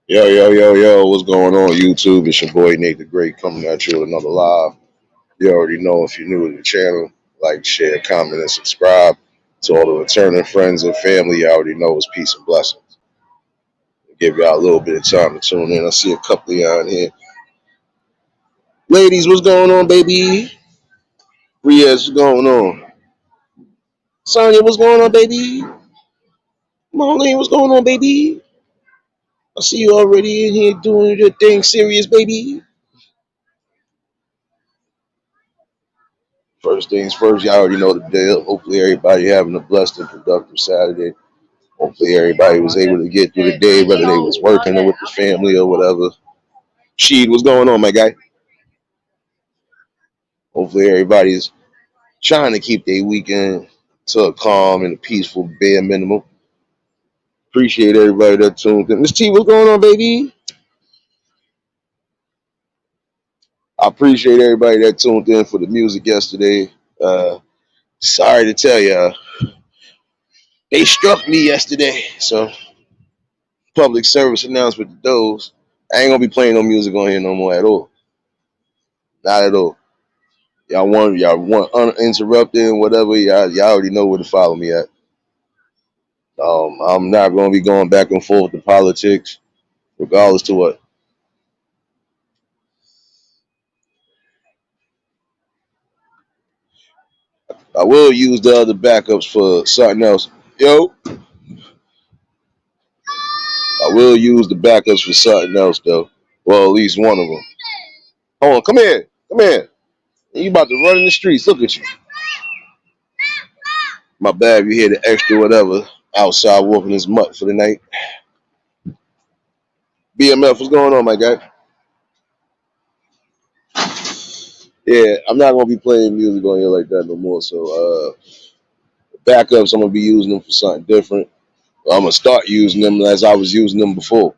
Yo, yo, yo, yo, what's going on, YouTube? It's your boy Nate the Great coming at you with another live. You already know if you're new to the channel, like, share, comment, and subscribe. To all the returning friends and family, you already know it's peace and blessings. Give y'all a little bit of time to tune in. I see a couple of y'all in here. Ladies, what's going on, baby? Riaz, what's going on? Sonya, what's going on, baby? Marlene, what's going on, baby? I see you already in here doing your thing serious, baby. First things first, y'all already know the deal. Hopefully everybody having a blessed and productive Saturday. Hopefully everybody was able to get through the day, whether they was working or with the family or whatever. Sheed, what's going on, my guy? Hopefully everybody's trying to keep their weekend to a calm and a peaceful bare minimum. Appreciate everybody that tuned in. Miss T, what's going on, baby? I appreciate everybody that tuned in for the music yesterday. Sorry to tell you, they struck me yesterday. So, public service announcement to those. I ain't gonna be playing no music on here no more at all. Not at all. Y'all want uninterrupted and whatever. Y'all already know where to follow me at. I'm not gonna be going back and forth with the politics, regardless to what. I will use the other backups for something else. Yo, I will use the backups for something else though. Well, at least one of them. Hold on, come here, come here. You about to run in the streets? Look at you. My bad. You hear the extra whatever outside walking his mutt for the night. BMF, what's going on, my guy? Yeah, I'm not gonna be playing music on here like that no more. So backups, I'm gonna be using them for something different. I'm gonna start using them as I was using them before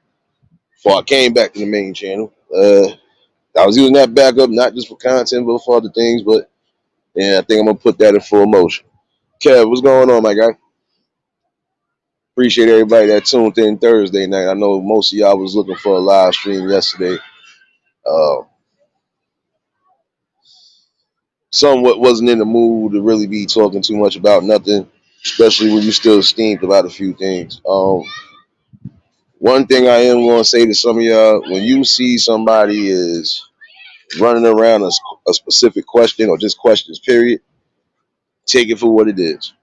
I came back to the main channel. I was using that backup not just for content but for other things. But yeah, I think I'm gonna put that in full motion. Kev, what's going on, my guy? Appreciate everybody that tuned in Thursday night. I know most of y'all was looking for a live stream yesterday. Uh, Somewhat wasn't in the mood to really be talking too much about nothing, especially when you still steamed about a few things. One thing I am going to say to some of y'all: when you see somebody is running around a specific question or just questions, period, take it for what it is.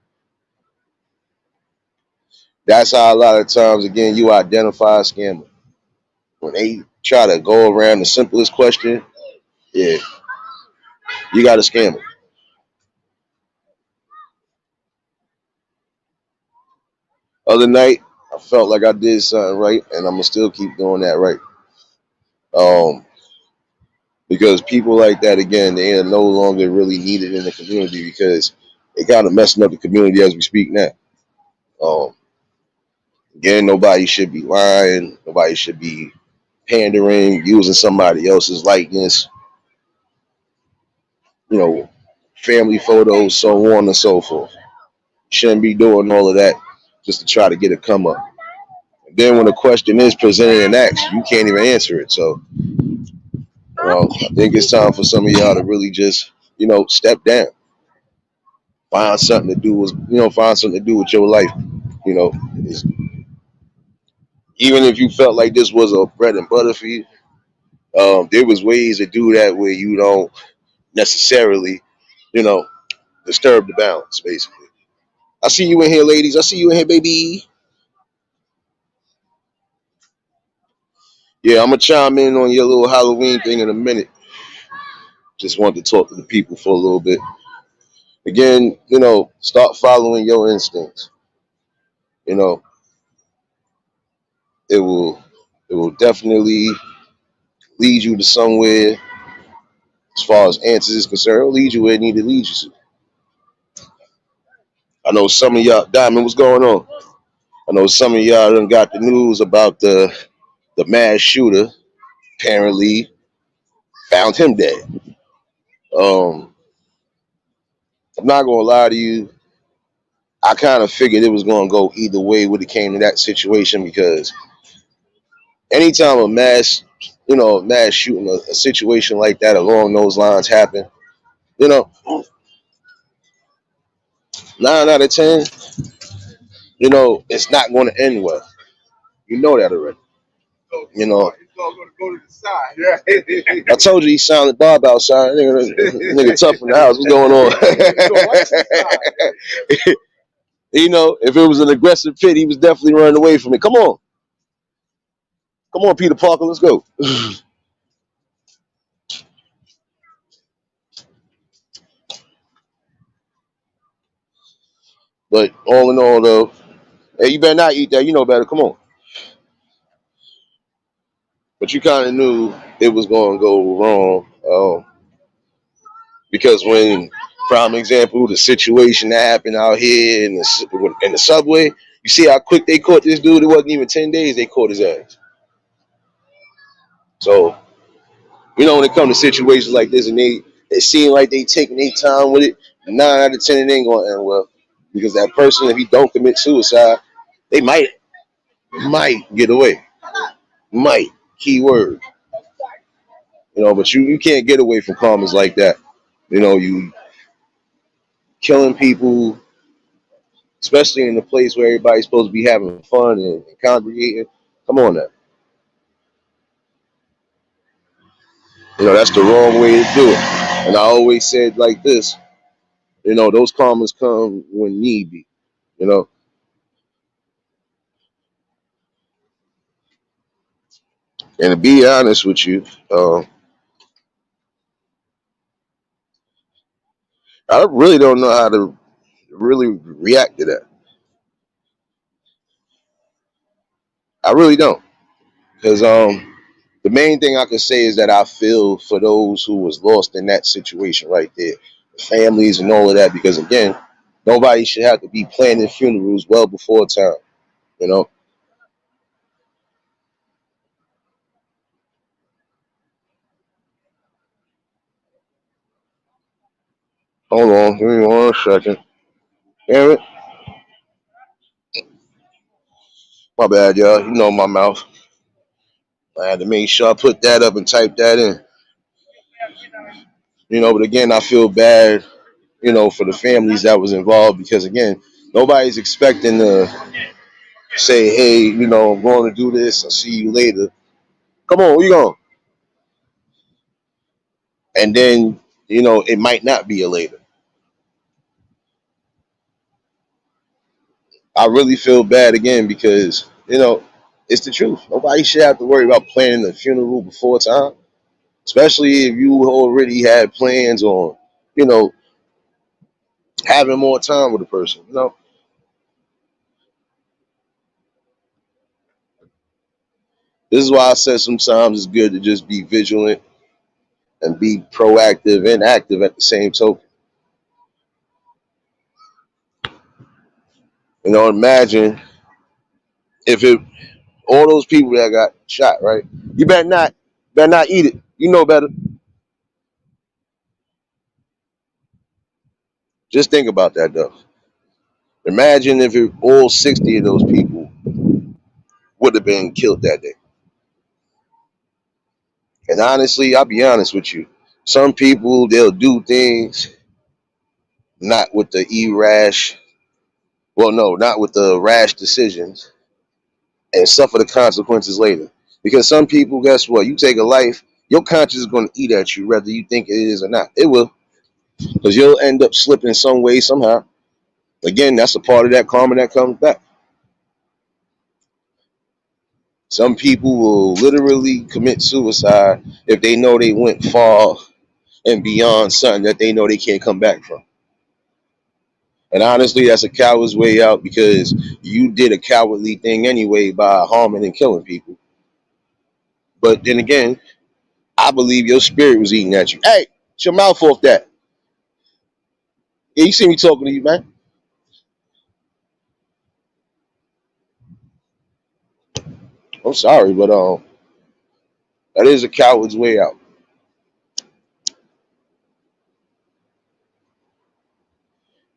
That's how a lot of times, again, you identify a scammer. When they try to go around the simplest question, yeah, you got a scammer. Other night, I felt like I did something right, and I'm gonna still keep doing that right. Um, because people like that, again, they are no longer really needed in the community because they kind of messing up the community as we speak now. Um, Again, nobody should be lying. Nobody should be pandering, using somebody else's likeness, you know, family photos, so on and so forth. Shouldn't be doing all of that just to try to get a come up. And then when the question is presented and asked, you can't even answer it. So, I think it's time for some of y'all to really just, step down. Find something to do with, find something to do with your life. You know, it's, even if you felt like this was a bread and butter for you, there was ways to do that where you don't necessarily, you know, disturb the balance, basically. I see you in here, ladies. I see you in here, baby. Yeah, I'm gonna chime in on your little Halloween thing in a minute. Just wanted to talk to the people for a little bit. Again, start following your instincts. You know, it will it will definitely lead you to somewhere as far as answers is concerned. It'll lead you where it need to lead you to. I know some of y'all, Diamond, what's going on? I know some of y'all done got the news about the mass shooter. Apparently, found him dead. Um, I'm not gonna lie to you. I kind of figured it was going to go either way when it came to that situation because anytime a mass, mass shooting, a situation like that along those lines happen, you know, 9 out of 10, it's not going to end well. You know that already. You know, I told you he sounded Bob outside. Nigga tough in the house. What's going on? If it was an aggressive pit, he was definitely running away from it. Come on, Peter Parker, let's go. But all in all, though, hey, you better not eat that. You know better. Come on. But you kind of knew it was going to go wrong because when, prime example, the situation that happened out here in the subway, you see how quick they caught this dude? It wasn't even 10 days they caught his ass. So, when it comes to situations like this and it seem like they taking their time with it, 9 out of 10 it ain't going to end well. Because that person, if he don't commit suicide, they might get away. Might. Key word. But you can't get away from karmas like that. You killing people, especially in a place where everybody's supposed to be having fun and congregating. Come on now. That's the wrong way to do it. And I always said like this, those karmas come when need be. You know, and to be honest with you, I really don't know how to really react to that. I really don't, because the main thing I can say is that I feel for those who was lost in that situation right there, the families and all of that. Because again, nobody should have to be planning funerals well before time. You know, hold on, give me 1 second. Damn it, my bad, y'all. You know my mouth. I had to make sure I put that up and type that in. But again, I feel bad, for the families that was involved because again, nobody's expecting to say, hey, I'm going to do this. I'll see you later. Come on, where you going? And then, it might not be a later. I really feel bad again because, it's the truth. Nobody should have to worry about planning a funeral before time, especially if you already had plans on, you know, having more time with a person. This is why I said sometimes it's good to just be vigilant and be proactive and active at the same token. Imagine if it all those people that got shot, right? You better not eat it. You know better. Just think about that though. Imagine if all 60 of those people would have been killed that day. And honestly, I'll be honest with you. Some people they'll do things not with the rash. Well, no, not with the rash decisions and suffer the consequences later. Because some people, guess what? You take a life, your conscience is going to eat at you, whether you think it is or not. It will, because you'll end up slipping some way somehow. Again, that's a part of that karma that comes back. Some people will literally commit suicide if they know they went far and beyond something that they know they can't come back from. And honestly, that's a coward's way out because you did a cowardly thing anyway by harming and killing people. But then again, I believe your spirit was eating at you. Hey, get your mouth off that. Yeah, you see me talking to you, man. I'm sorry, but that is a coward's way out.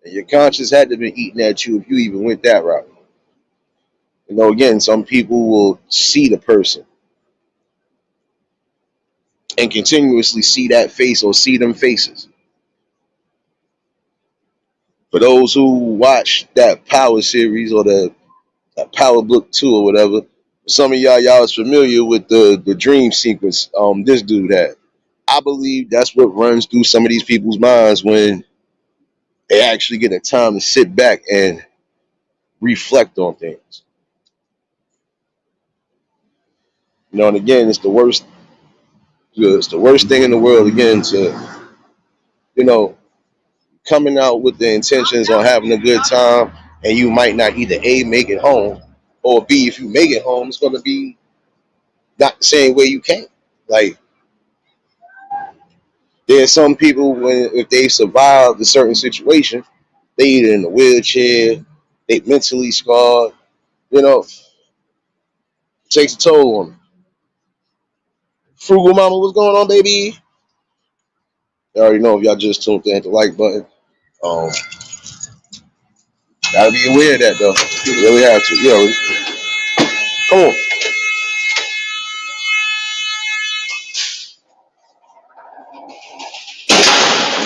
And your Your conscience had to have been eating at you if you even went that route. Again, some people will see the person and continuously see that face or see them faces. For those who watch that Power series or that Power Book 2 or whatever, some of y'all is familiar with the dream sequence this dude had. I believe that's what runs through some of these people's minds when they actually get a time to sit back and reflect on things. And again, it's the worst thing in the world again to, you know, coming out with the intentions on having a good time and you might not either A, make it home, or B, if you make it home, it's gonna be not the same way you came. Like there's some people when if they survived a certain situation, they either in a wheelchair, they mentally scarred, it takes a toll on them. Frugal Mama, what's going on, baby? You already know if y'all just tuned in, hit the like button. Um, gotta be aware of that though. You really have to. Come on.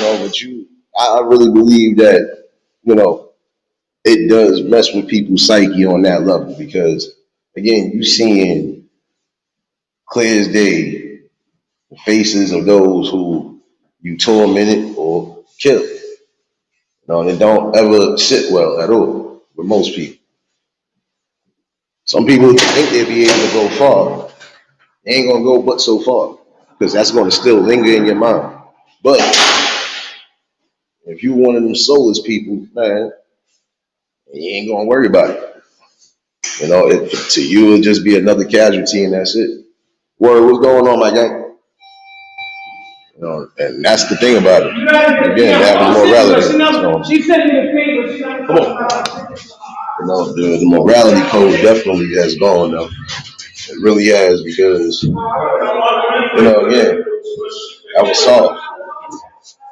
But I really believe that, you know, it does mess with people's psyche on that level because, again, you seeing clear as day the faces of those who you tormented or killed. And it don't ever sit well at all with most people. Some people think they'll be able to go far. They ain't gonna go but so far because that's gonna still linger in your mind. But if you one of them soulless people, man, you ain't gonna worry about it. To you, it'll just be another casualty, and that's it. Word, what's going on, my guy? And that's the thing about it. Again, having morality. She sent me the paper. Come on. The morality code definitely has gone though. It really has because again, that was soft.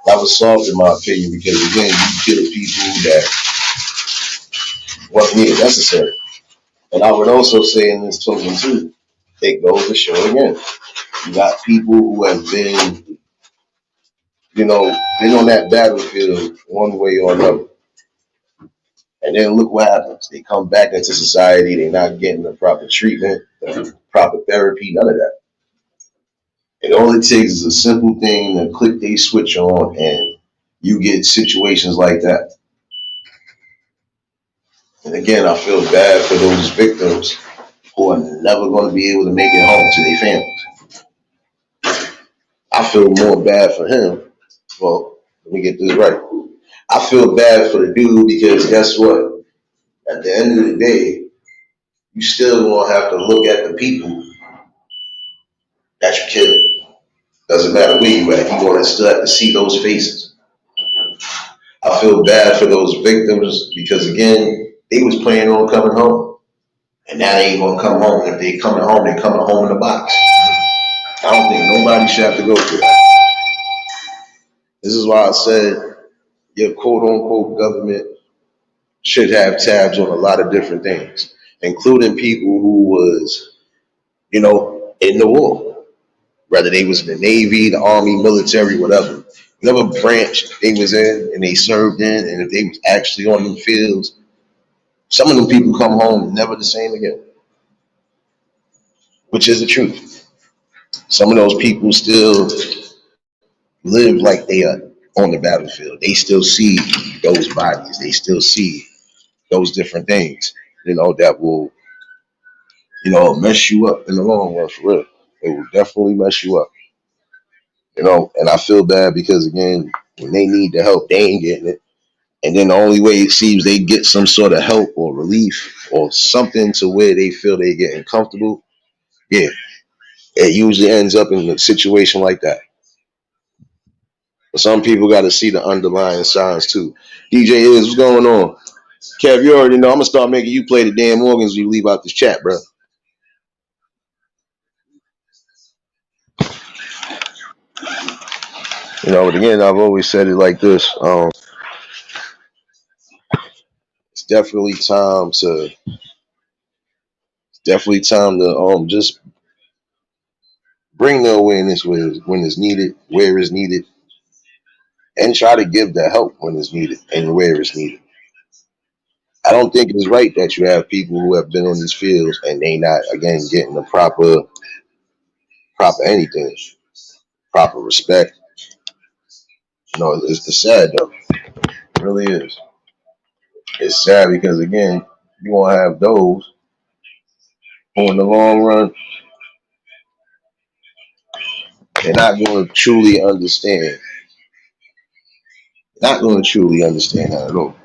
That was soft in my opinion because again, you kill people that wasn't even necessary. And I would also say in this token too, it goes to show again. You got people who have been on that battlefield one way or another. And then look what happens. They come back into society, they're not getting the proper treatment, the proper therapy, none of that. And all it takes is a simple thing to click they switch on and you get situations like that. And again, I feel bad for those victims who are never going to be able to make it home to their families. I feel more bad for him. Well, let me get this right. I feel bad for the dude because guess what? At the end of the day, you still gonna have to look at the people that you killed. Doesn't matter where you at, you're gonna still have to see those faces. I feel bad for those victims because again, they was planning on coming home. And now they ain't gonna come home. If they coming home, they coming home in a box. I don't think nobody should have to go through that. This is why I said your quote unquote government should have tabs on a lot of different things, including people who was, in the war. Whether they was in the Navy, the Army, military, whatever. Whatever branch they was in and they served in, and if they was actually on them fields, some of them people come home never the same again. Which is the truth. Some of those people still live like they are on the battlefield. They still see those bodies. They still see those different things, that will, mess you up in the long run for real. It will definitely mess you up. And I feel bad because again, when they need the help, they ain't getting it. And then the only way it seems they get some sort of help or relief or something to where they feel they're getting comfortable, yeah, it usually ends up in a situation like that. But some people got to see the underlying signs too. DJ is what's going on? Kev, you already know I'm gonna start making you play the damn organs when you leave out this chat, bro. But again, I've always said it like this. it's definitely time to just bring the awareness when it's needed, where it's needed, and try to give the help when it's needed and where it's needed. I don't think it's right that you have people who have been on these fields and they not again getting the proper anything, proper respect. It's sad though. It really is. It's sad because again, you won't have those who in the long run they're not going to truly understand. Not going to truly understand that at all.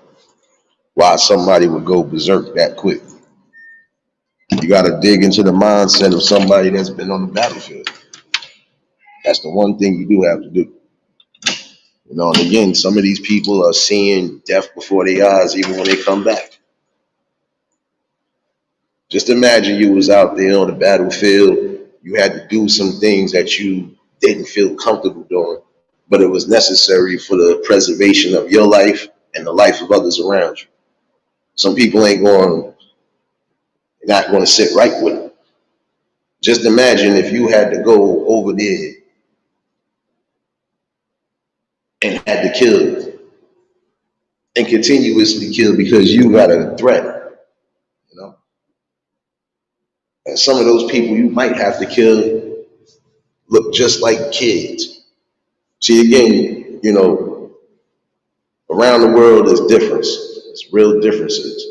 Why somebody would go berserk that quick. You got to dig into the mindset of somebody that's been on the battlefield. That's the one thing you do have to do. And again, some of these people are seeing death before their eyes even when they come back. Just imagine you was out there on the battlefield. You had to do some things that you didn't feel comfortable doing, but it was necessary for the preservation of your life and the life of others around you. Some people not going to sit right with it. Just imagine if you had to go over there and had to kill and continuously kill because you got a threat, you know. And some of those people you might have to kill look just like kids. See, again, around the world there's difference. It's real differences.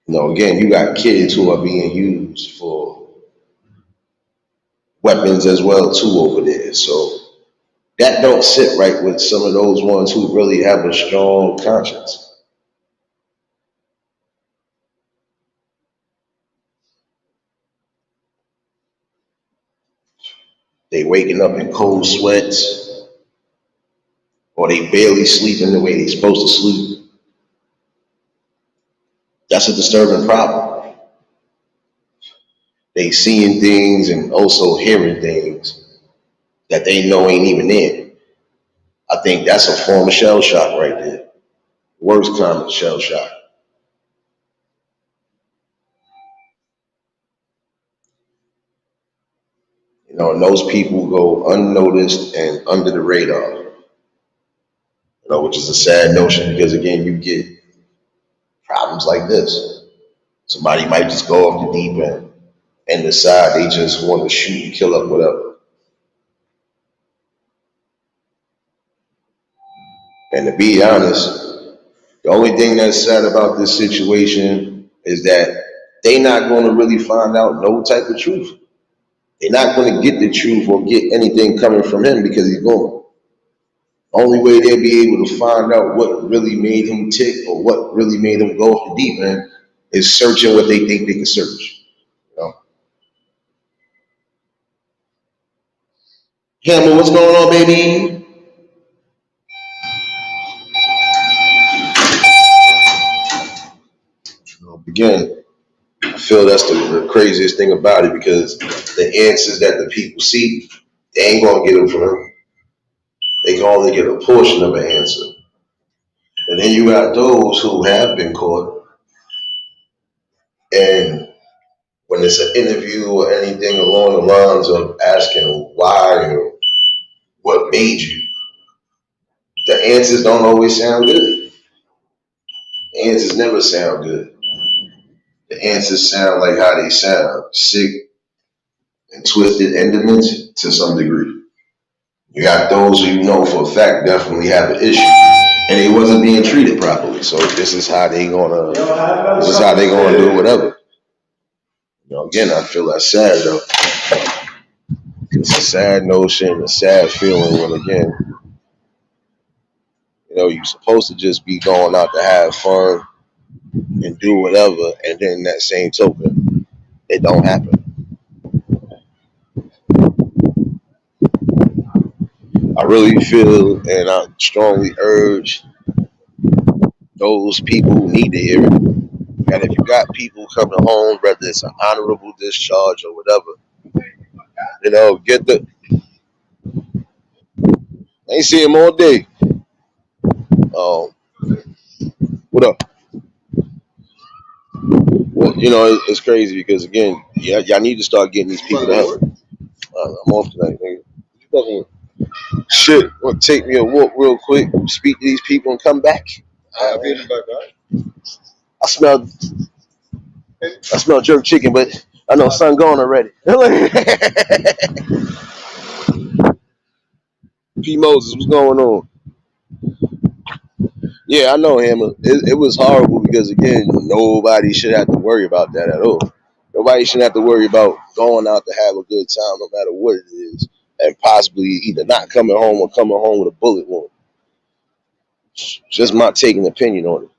Again, you got kids who are being used for weapons as well too over there. So that don't sit right with some of those ones who really have a strong conscience. They waking up in cold sweats, or they barely sleeping the way they supposed to sleep. That's a disturbing problem. They seeing things and also hearing things that they know ain't even there. I think that's a form of shell shock right there. Worst kind of shell shock. And those people go unnoticed and under the radar. Which is a sad notion because again, you get problems like this. Somebody might just go off the deep end and decide they just want to shoot and kill up whatever. And to be honest, the only thing that's sad about this situation is that they not going to really find out no type of truth. They're not going to get the truth or get anything coming from him because he's gone. Only way they'll be able to find out what really made him tick or what really made him go off the deep end is searching what they think they can search. You know? Hammer, what's going on, baby? Again, I feel that's the craziest thing about it because the answers that the people see, they ain't gonna get them from him. They can only get a portion of an answer. And then you got those who have been caught, and when it's an interview or anything along the lines of asking why or what made you, the answers don't always sound good. The answers never sound good. The answers sound like how they sound, sick and twisted and demented to some degree. You got those who for a fact definitely have an issue, and they wasn't being treated properly. So this is how they gonna do whatever. Again, I feel that's sad though. It's a sad notion, a sad feeling when again, you're supposed to just be going out to have fun and do whatever, and then that same token, it don't happen. I really feel and I strongly urge those people who need to hear it. And if you got people coming home, whether it's an honorable discharge or whatever, get the. I ain't see him all day. What up? Well, it's crazy because again, yeah, y'all need to start getting these people to help. I'm off tonight, nigga. What you fucking with? Shit, want to take me a walk real quick, speak to these people, and come back. I smell, I smell jerk chicken, but I know sun gone already. P Moses, what's going on? Yeah, I know him. It was horrible because again, nobody should have to worry about that at all. Nobody should have to worry about going out to have a good time, no matter what it is, and possibly either not coming home or coming home with a bullet wound. Just my taking opinion on it.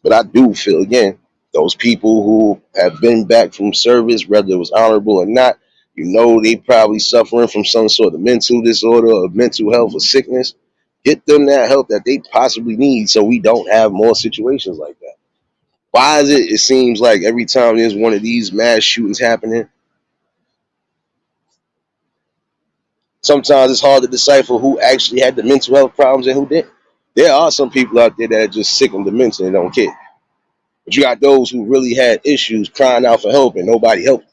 But I do feel again, those people who have been back from service, whether it was honorable or not, they probably suffering from some sort of mental disorder or mental health or sickness. Get them that help that they possibly need so we don't have more situations like that. Why is it? It seems like every time there's one of these mass shootings happening, sometimes it's hard to decipher who actually had the mental health problems and who didn't. There are some people out there that are just sick and demented and don't care. But you got those who really had issues crying out for help and nobody helped.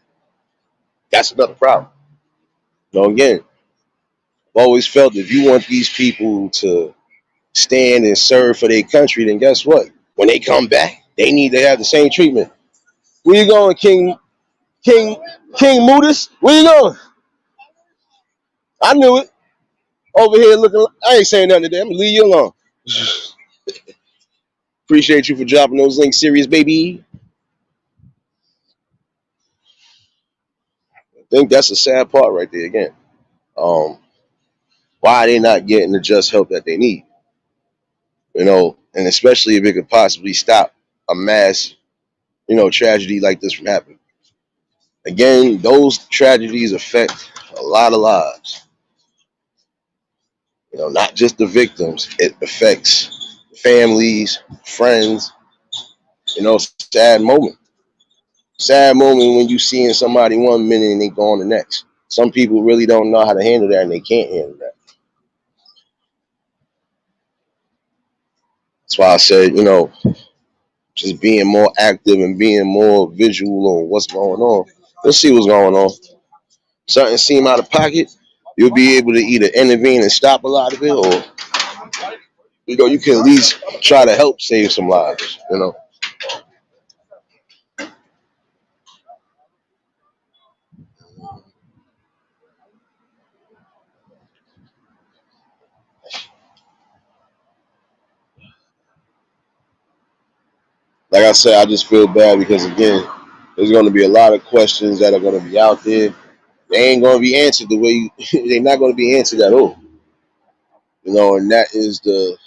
That's another problem. Again, I've always felt if you want these people to stand and serve for their country, then guess what? When they come back, they need to have the same treatment. Where you going, King, King Modus? Where you going? I knew it. Over here looking, I ain't saying nothing today. I'm gonna leave you alone. Appreciate you for dropping those links, serious baby. I think that's the sad part right there again. Um, why are they not getting the just help that they need? And especially if it could possibly stop a mass, tragedy like this from happening. Again, those tragedies affect a lot of lives. Not just the victims. It affects families, friends. Sad moment. Sad moment when you seeing somebody one minute and they gone the next. Some people really don't know how to handle that and they can't handle that. That's why I said, just being more active and being more visual on what's going on. Let's see what's going on. Something seem out of pocket, you'll be able to either intervene and stop a lot of it, or you can at least try to help save some lives. Like I said, I just feel bad because again, there's going to be a lot of questions that are going to be out there. They ain't going to be answered the way they're not going to be answered at all. And that is the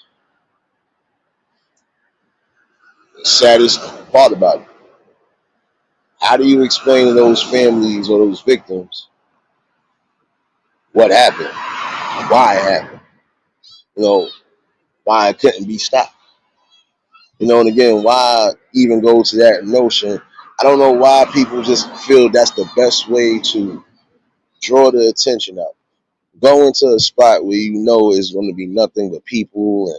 saddest part about it. How do you explain to those families or those victims what happened, why it happened, why it couldn't be stopped? And again, why even go to that notion? I don't know why people just feel that's the best way to draw the attention out. Go into a spot where is going to be nothing but people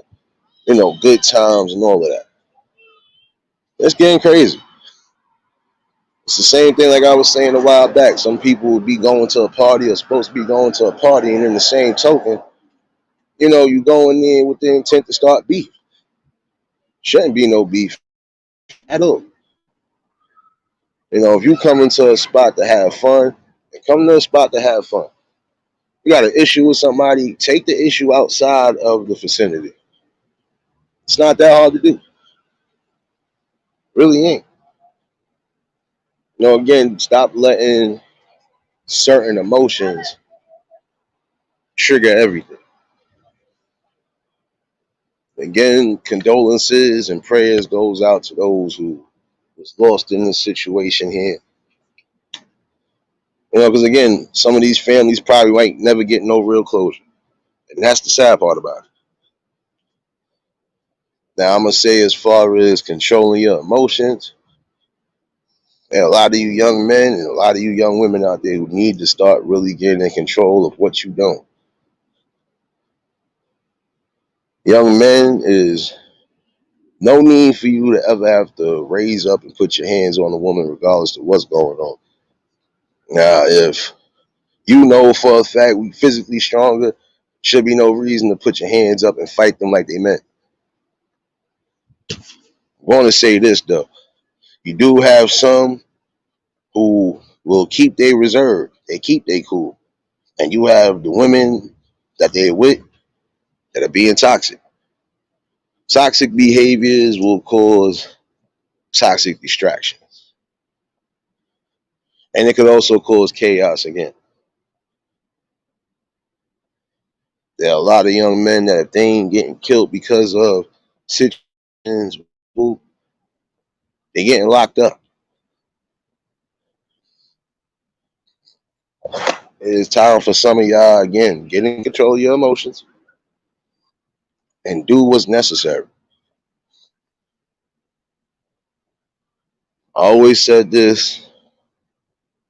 and good times and all of that. It's getting crazy. It's the same thing like I was saying a while back. Some people would be going to a party or supposed to be going to a party, and in the same token, you go in there with the intent to start beef. Shouldn't be no beef at all. If you come into a spot to have fun, come to a spot to have fun. You got an issue with somebody, take the issue outside of the vicinity. It's not that hard to do. Really ain't. Again, stop letting certain emotions trigger everything. Again, condolences and prayers goes out to those who was lost in this situation here. Because again, some of these families probably might never get no real closure. And that's the sad part about it. Now, I'm going to say as far as controlling your emotions, and a lot of you young men and a lot of you young women out there who need to start really getting in control of what you don't. Young men is No need for you to ever have to raise up and put your hands on a woman regardless of what's going on. Now, if you know for a fact we physically stronger, should be no reason to put your hands up and fight them like they meant. I want to say this though. You do have some who will keep their reserve. They keep their cool. And you have the women that they're with that are being toxic. Toxic behaviors will cause toxic distraction. And it could also cause chaos again. There are a lot of young men that if they ain't getting killed because of situations, they're getting locked up. It is time for some of y'all again, get in control of your emotions and do what's necessary. I always said this,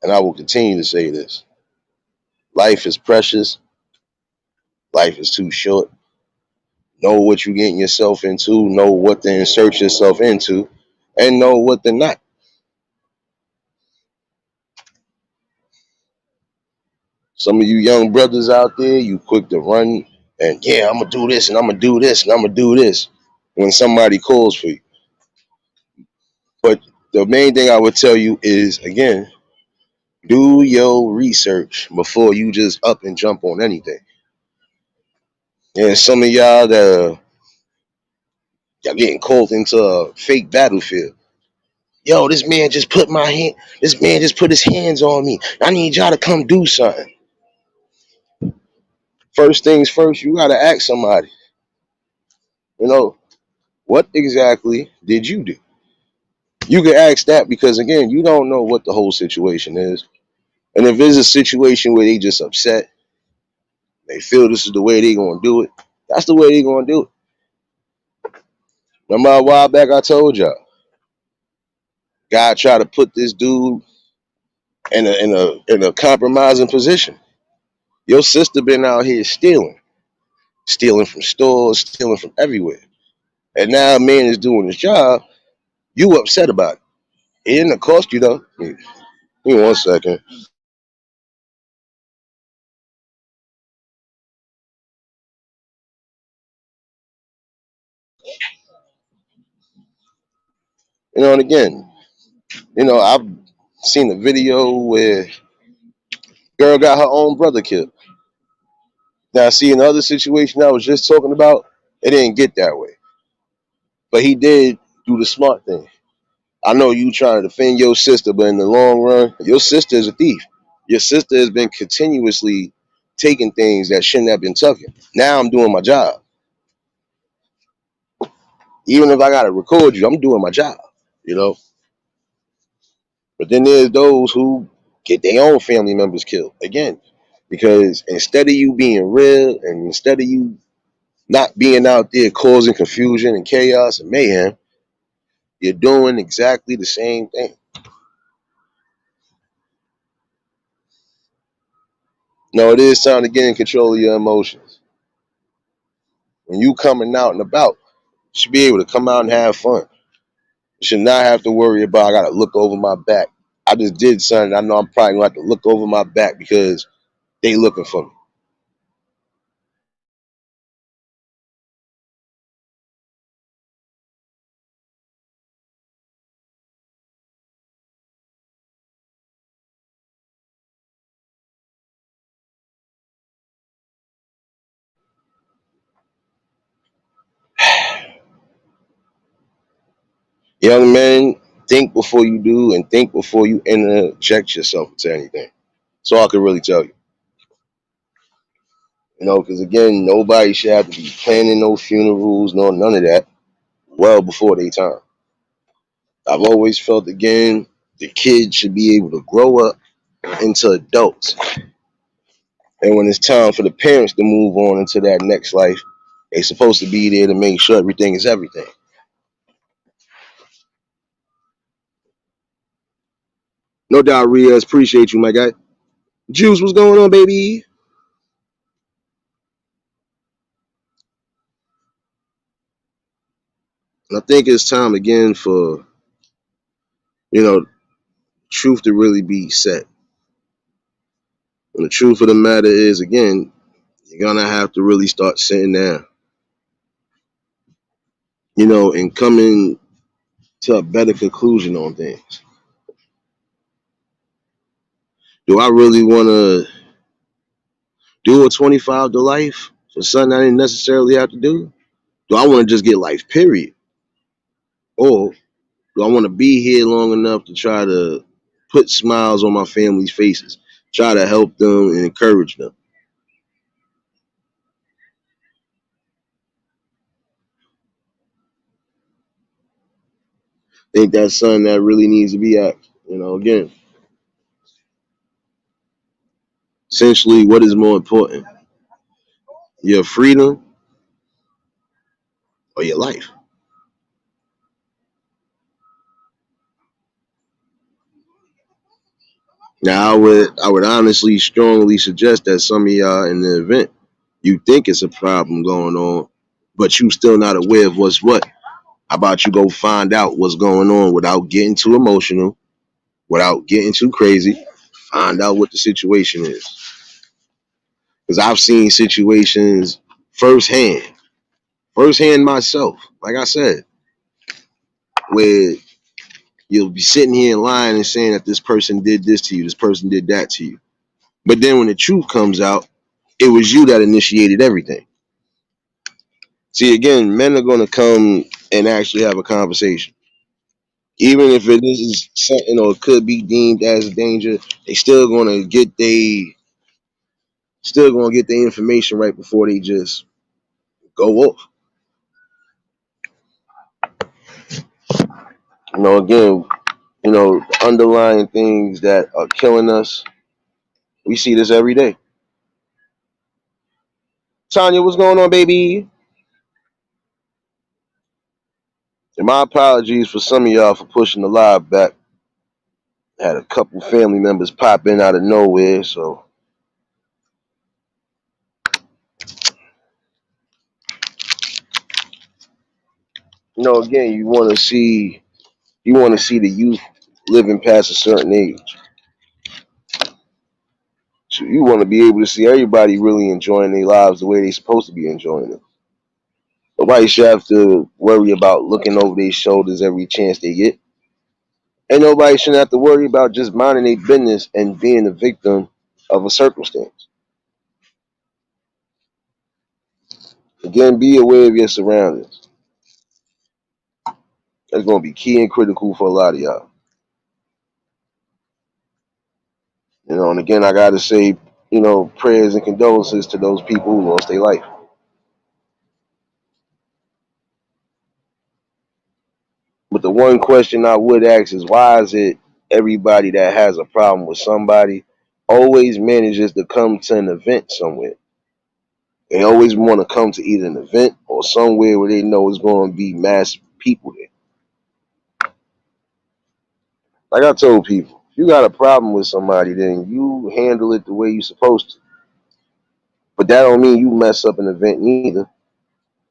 and I will continue to say this. Life is precious. Life is too short. Know what you're getting yourself into. Know what to insert yourself into, and know what to not. Some of you young brothers out there, you quick to run and yeah, I'm gonna do this and I'm gonna do this and I'm gonna do this when somebody calls for you. But the main thing I would tell you is again, do your research before you just up and jump on anything. And some of y'all that y'all getting called into a fake battlefield. Yo, this man just put my hand. This man just put his hands on me. I need y'all to come do something. First things first, you gotta ask somebody. You know what exactly did you do? You can ask that because again, you don't know what the whole situation is. And if there's a situation where they just upset, they feel this is the way they gonna do it, that's the way they gonna do it. Remember a while back I told y'all, God tried to put this dude in a compromising position. Your sister been out here stealing from stores, stealing from everywhere. And now a man is doing his job, you upset about it. It didn't cost you though. Give me 1 second. And again, I've seen a video where girl got her own brother killed. Now, see, in the other situation I was just talking about, it didn't get that way. But he did do the smart thing. I know you trying to defend your sister, but in the long run, your sister is a thief. Your sister has been continuously taking things that shouldn't have been taken. Now I'm doing my job. Even if I gotta record you, I'm doing my job, you know. But then there's those who get their own family members killed again. Because instead of you being real and instead of you not being out there causing confusion and chaos and mayhem, you're doing exactly the same thing. No, it is time to get in control of your emotions. When you coming out and about, you should be able to come out and have fun. You should not have to worry about I gotta look over my back. I just did something. I know I'm probably gonna have to look over my back because they looking for me. Young men, think before you do and think before you interject yourself into anything. So I can really tell you. Because again, nobody should have to be planning no funerals, no none of that, well before their time. I've always felt again, the kids should be able to grow up into adults. And when it's time for the parents to move on into that next life, they supposed to be there to make sure everything is everything. No doubt, Riaz, appreciate you, my guy. Juice, what's going on, baby? And I think it's time again for, you know, truth to really be said. And the truth of the matter is, again, you're gonna have to really start sitting down, and coming to a better conclusion on things. Do I really want to do a 25 to life for something I didn't necessarily have to do? Do I want to just get life, period? Or do I want to be here long enough to try to put smiles on my family's faces, try to help them and encourage them? I think that's something that really needs to be asked. Again, essentially, what is more important, your freedom or your life? Now, I would honestly, strongly suggest that some of y'all in the event, you think it's a problem going on, but you still not aware of what's what. How about you go find out what's going on without getting too emotional, without getting too crazy? Find out what the situation is. Because I've seen situations firsthand, firsthand myself, like I said, where you'll be sitting here lying and saying that this person did this to you, this person did that to you. But then when the truth comes out, it was you that initiated everything. See, again, men are going to come and actually have a conversation. Even if it is something or it could be deemed as a danger, they still gonna get the information right before they just go off. Again, the underlying things that are killing us, we see this every day. Tanya, what's going on, baby? And my apologies for some of y'all for pushing the live back. Had a couple family members pop in out of nowhere, so again, you want to see the youth living past a certain age. So you want to be able to see everybody really enjoying their lives the way they're supposed to be enjoying it. Nobody should have to worry about looking over their shoulders every chance they get. And nobody shouldn't have to worry about just minding their business and being a victim of a circumstance. Again, be aware of your surroundings. That's going to be key and critical for a lot of y'all. And again, I got to say, prayers and condolences to those people who lost their life. But the one question I would ask is, why is it everybody that has a problem with somebody always manages to come to an event somewhere? They always want to come to either an event or somewhere where they know it's going to be mass people there. Like I told people, if you got a problem with somebody, then you handle it the way you're supposed to. But that don't mean you mess up an event neither.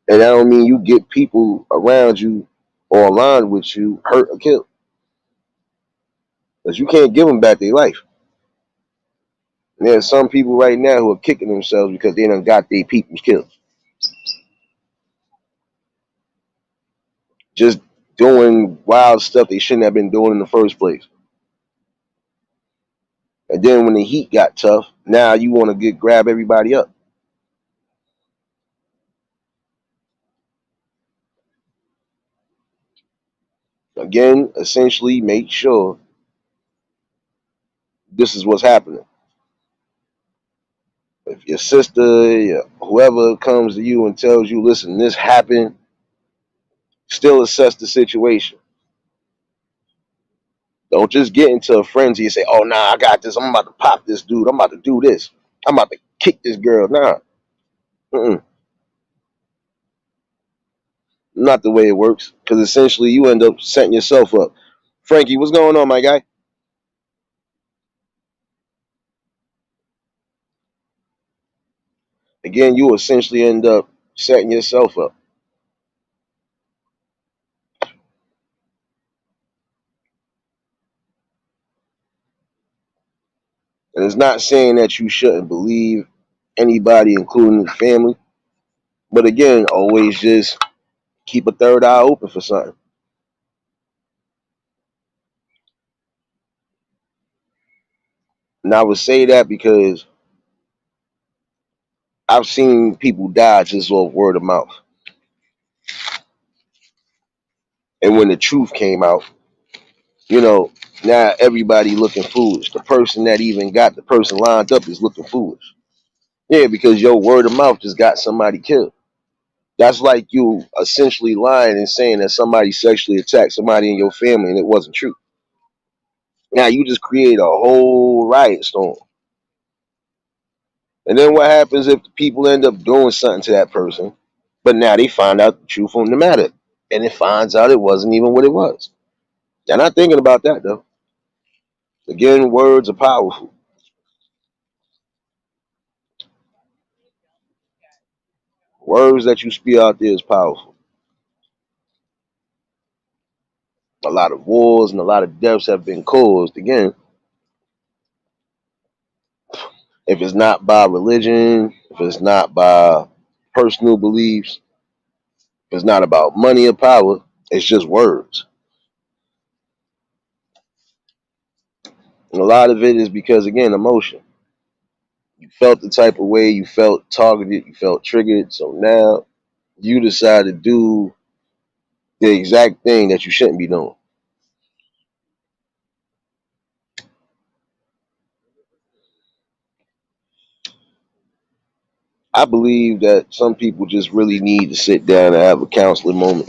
And that don't mean you get people around you or aligned with you hurt or killed. Because you can't give them back their life. And there's some people right now who are kicking themselves because they done got their people killed. Just doing wild stuff they shouldn't have been doing in the first place. And then when the heat got tough, now you want to grab everybody up. Again, essentially make sure this is what's happening. If your sister, whoever comes to you and tells you, listen, this happened, still assess the situation. Don't just get into a frenzy and say, oh, nah, I got this. I'm about to pop this dude. I'm about to do this. I'm about to kick this girl. Nah, not the way it works. Because essentially you end up setting yourself up. Frankie, what's going on, my guy? Again, you essentially end up setting yourself up. And it's not saying that you shouldn't believe anybody, including your family. But again, always just keep a third eye open for something. And I would say that because I've seen people die just off word of mouth. And when the truth came out, you know, now everybody looking foolish. The person that even got the person lined up is looking foolish. Yeah, because your word of mouth just got somebody killed. That's like you essentially lying and saying that somebody sexually attacked somebody in your family and it wasn't true. Now you just create a whole riot storm. And then what happens if the people end up doing something to that person, but now they find out the truth on the matter, and it finds out it wasn't even what it was. They're not thinking about that though. Again, words are powerful. Words that you spew out there is powerful. A lot of wars and a lot of deaths have been caused. Again, if it's not by religion, if it's not by personal beliefs, if it's not about money or power, it's just words. And a lot of it is because, again, emotion. You felt the type of way, you felt targeted, you felt triggered. So now you decide to do the exact thing that you shouldn't be doing. I believe that some people just really need to sit down and have a counseling moment,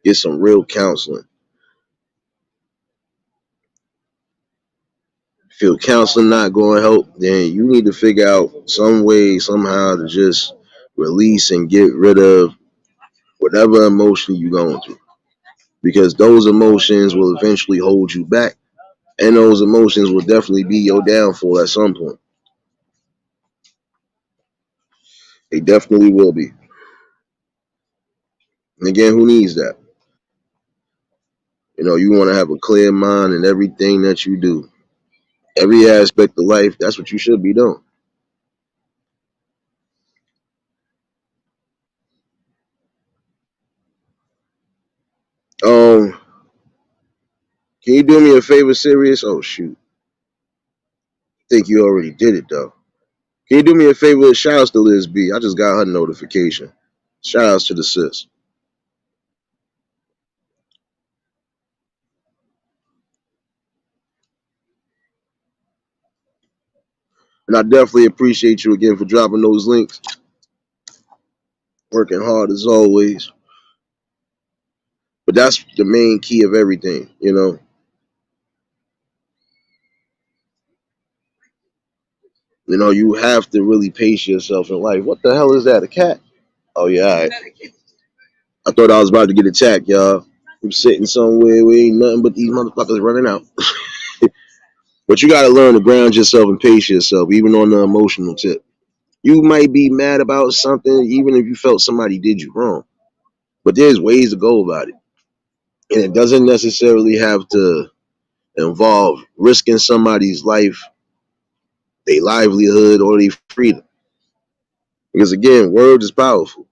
get some real counseling. Feel counseling not going to help, then you need to figure out some way, somehow to just release and get rid of whatever emotion you're going through. Because those emotions will eventually hold you back, and those emotions will definitely be your downfall at some point. They definitely will be. And again, who needs that? You know, you want to have a clear mind in everything that you do. Every aspect of life, that's what you should be doing. Um, can you do me a favor, serious? Oh shoot. I think you already did it though. Can you do me a favor? Shout outs to Liz B. I just got her notification. Shout outs to the sis. And I definitely appreciate you again for dropping those links. Working hard as always. But that's the main key of everything, you know. You know, you have to really pace yourself in life. What the hell is that? A cat? Oh yeah, all right. I thought I was about to get attacked, y'all. I'm sitting somewhere where ain't nothing but these motherfuckers running out. But you gotta learn to ground yourself and pace yourself, even on the emotional tip. You might be mad about something, even if you felt somebody did you wrong. But there's ways to go about it. And it doesn't necessarily have to involve risking somebody's life, their livelihood, or their freedom. Because again, words is powerful.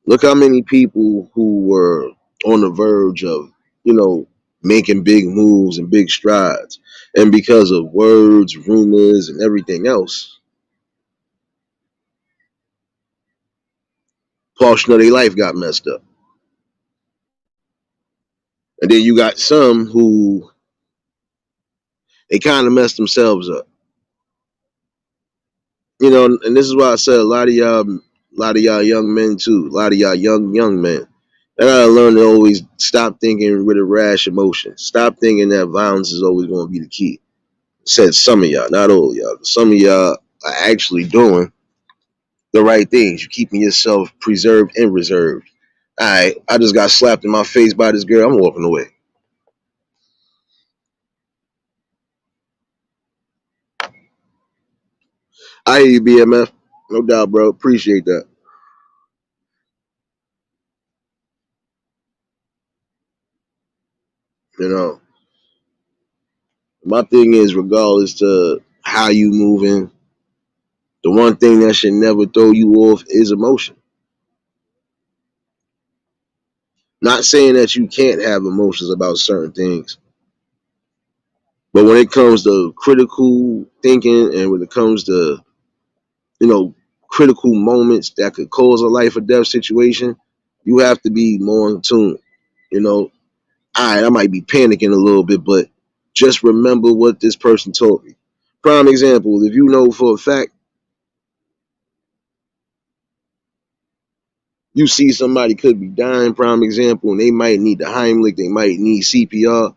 Look how many people who were on the verge of, you know, making big moves and big strides. And because of words, rumors, and everything else, portion of their life got messed up. And then you got some who they kind of messed themselves up. You know, and this is why I said a lot of y'all young men too, a lot of y'all young men. They gotta learn to always stop thinking with a rash emotion. Stop thinking that violence is always going to be the key. Said some of y'all, not all of y'all. Some of y'all are actually doing the right things. You're keeping yourself preserved and reserved. All right, I just got slapped in my face by this girl. I'm walking away. I hear you, BMF. No doubt, bro. Appreciate that. You know, my thing is, regardless to how you moving. The one thing that should never throw you off is emotion. Not saying that you can't have emotions about certain things, but when it comes to critical thinking and when it comes to, you know, critical moments that could cause a life or death situation, you have to be more in tune. You know, I might be panicking a little bit, but just remember what this person told me. Prime example, if you know for a fact you see somebody could be dying, prime example, and they might need the Heimlich, they might need CPR.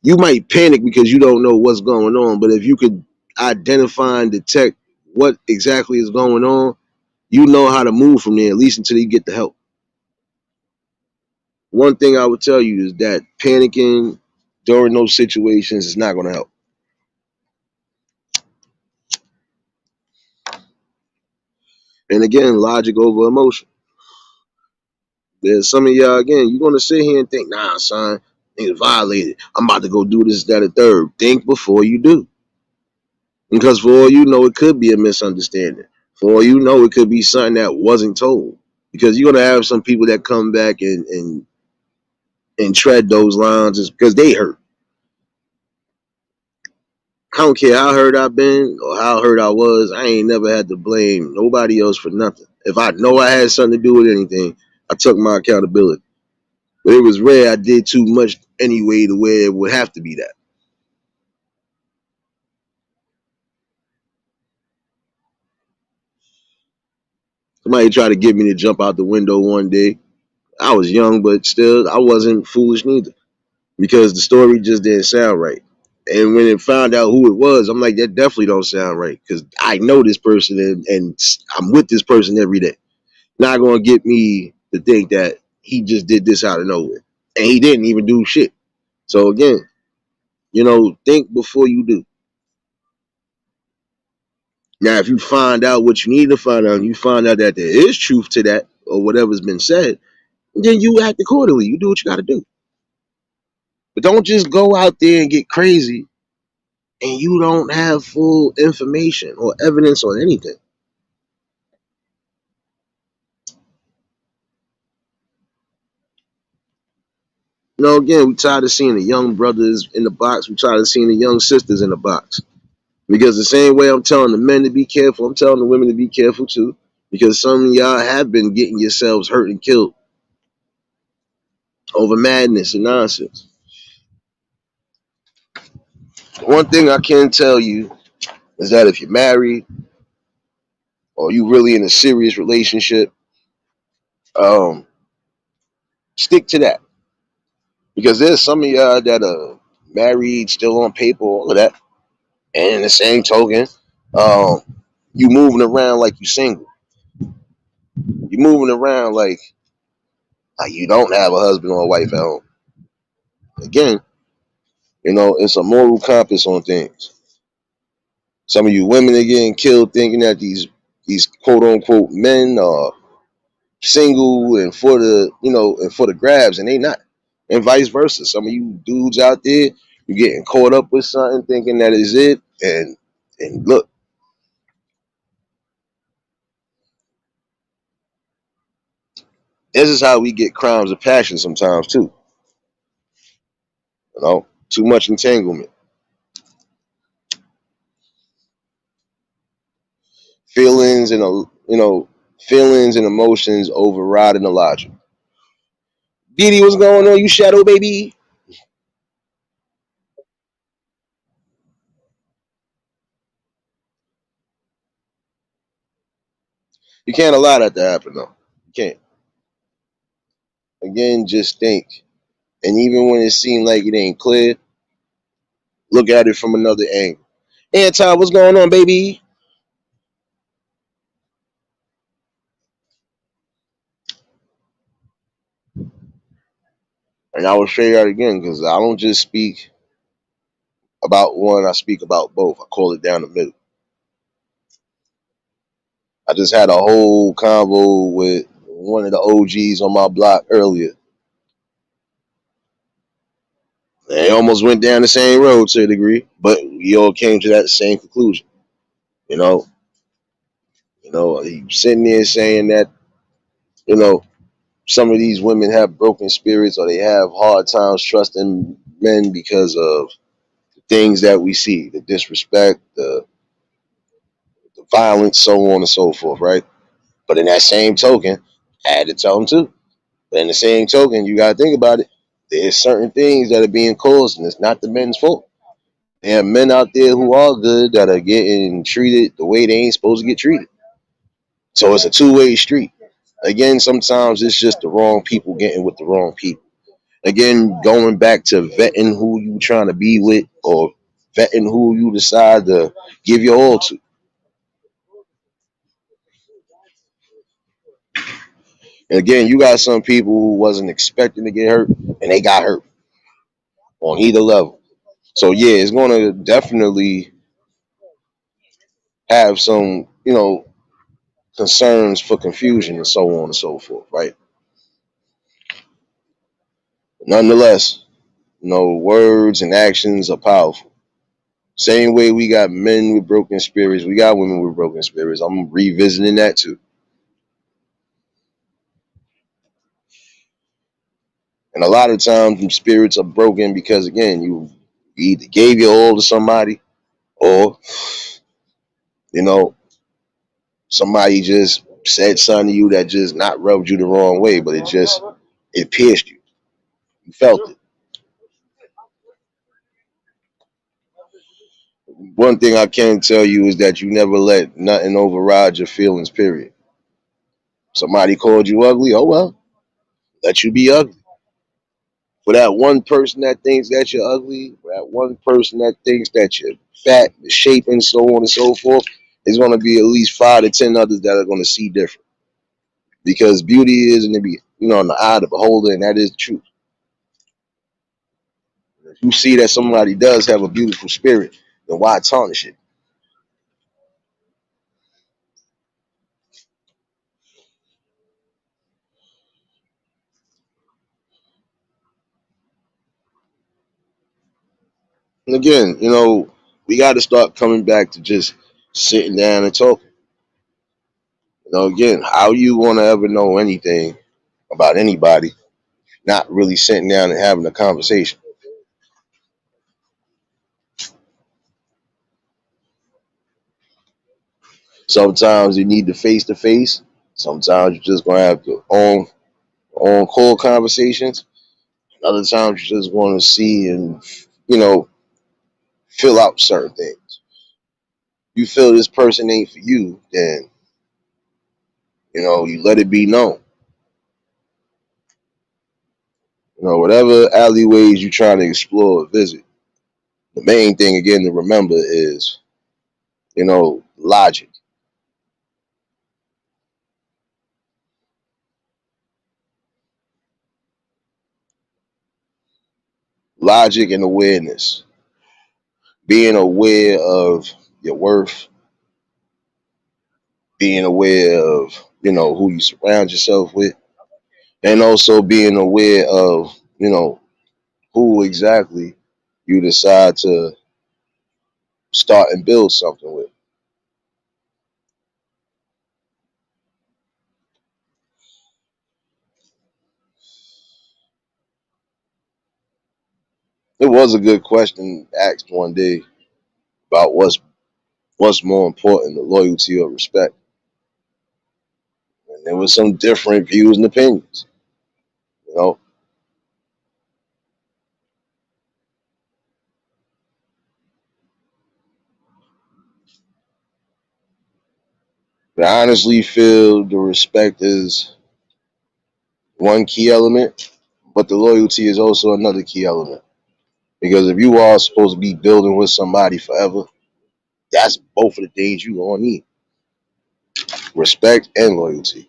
You might panic because you don't know what's going on, but if you could identify and detect what exactly is going on, you know how to move from there, at least until you get the help. One thing I would tell you is that panicking during those situations is not going to help. And again, logic over emotion. There's some of y'all, again, you're going to sit here and think, nah, son, nigga violated. I'm about to go do this, that, or third. Think before you do. Because for all you know, it could be a misunderstanding. For all you know, it could be something that wasn't told. Because you're going to have some people that come back and tread those lines just because they hurt. I don't care how hurt I've been or how hurt I was. I ain't never had to blame nobody else for nothing. If I know I had something to do with anything, I took my accountability. But it was rare I did too much anyway to where it would have to be that. Somebody tried to get me to jump out the window one day. I was young, but still, I wasn't foolish neither because the story just didn't sound right. And when it found out who it was, I'm like, that definitely don't sound right because I know this person and I'm with this person every day. Not going to get me to think that he just did this out of nowhere. And he didn't even do shit. So again, think before you do. Now, if you find out what you need to find out, and you find out that there is truth to that or whatever's been said, then you act accordingly. You do what you got to do. But don't just go out there and get crazy and you don't have full information or evidence on anything. Again, we tired of seeing the young brothers in the box. We tired of seeing the young sisters in the box. Because the same way I'm telling the men to be careful, I'm telling the women to be careful too. Because some of y'all have been getting yourselves hurt and killed over madness and nonsense. One thing I can tell you is that if you're married or you really in a serious relationship, um, stick to that. Because there's some of y'all that are married, still on paper, all of that. And in the same token, um, you moving around like you single. You moving around like you don't have a husband or a wife at home. Again, it's a moral compass on things. Some of you women are getting killed thinking that these quote unquote men are single and for the grabs, and they not. And vice versa. Some of you dudes out there, you getting caught up with something thinking that is it, and look, this is how we get crimes of passion sometimes too. Too much entanglement. Feelings and feelings and emotions overriding the logic. Didi, what's going on? You shadow baby? You can't allow that to happen though. You can't. Again, just think. And even when it seemed like it ain't clear, look at it from another angle. Anton, what's going on, baby? And I will say that again because I don't just speak about one, I speak about both. I call it down the middle. I just had a whole convo with one of the OGs on my block earlier. And almost went down the same road to a degree, but we all came to that same conclusion. You know, he sitting there saying that you know some of these women have broken spirits or they have hard times trusting men because of the things that we see, the disrespect, the violence, so on and so forth, right? But in that same token, I had to tell them too. But in the same token, you gotta think about it. There's certain things that are being caused, and it's not the men's fault. There are men out there who are good that are getting treated the way they ain't supposed to get treated. So it's a two-way street. Again, sometimes it's just the wrong people getting with the wrong people. Again, going back to vetting who you trying to be with or vetting who you decide to give your all to. And again, you got some people who wasn't expecting to get hurt and they got hurt on either level. So yeah, it's gonna definitely have some, concerns for confusion and so on and so forth, right? Nonetheless, words and actions are powerful. Same way we got men with broken spirits, we got women with broken spirits. I'm revisiting that too. And a lot of times, them spirits are broken because, again, you either gave your all to somebody, or you know somebody just said something to you that just not rubbed you the wrong way, but it pierced you. You felt it. One thing I can tell you is that you never let nothing override your feelings. Period. Somebody called you ugly. Oh well, let you be ugly. For that one person that thinks that you're ugly, for that one person that thinks that you're fat, the shape, and so on and so forth, there's going to be at least 5 to 10 others that are going to see different. Because beauty is in in the eye of the beholder, and that is the truth. If you see that somebody does have a beautiful spirit, then why tarnish it? And again, we got to start coming back to just sitting down and talking. Again, how you want to ever know anything about anybody, not really sitting down and having a conversation? Sometimes you need the face to face. Sometimes you're just gonna have to on call conversations. Other times you just want to see and you know fill out certain things. You feel this person ain't for you, then you let it be known. Whatever alleyways you trying to explore or visit. The main thing again to remember is logic, logic and awareness. Being aware of your worth, being aware of who you surround yourself with, and also being aware of who exactly you decide to start and build something with. It was a good question asked one day about what's more important, the loyalty or respect. And there was some different views and opinions. You know, I honestly feel the respect is one key element, but the loyalty is also another key element. Because if you are supposed to be building with somebody forever, that's both of the things you gonna need: respect and loyalty.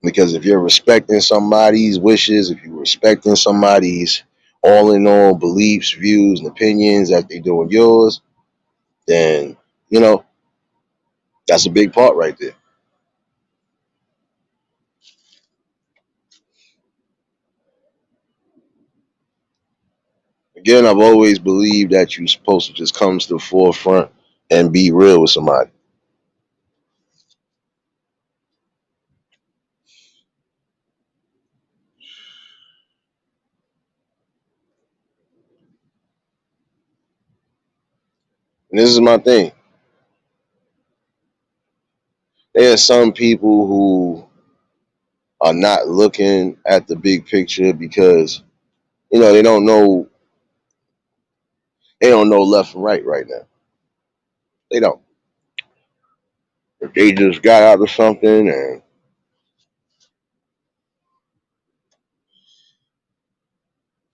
Because if you're respecting somebody's wishes, if you're respecting somebody's all in all beliefs, views, and opinions that they doing yours, then you know that's a big part right there. Again, I've always believed that you're supposed to just come to the forefront and be real with somebody. And this is my thing. There are some people who are not looking at the big picture because they don't know left from right now. They don't. If they just got out of something and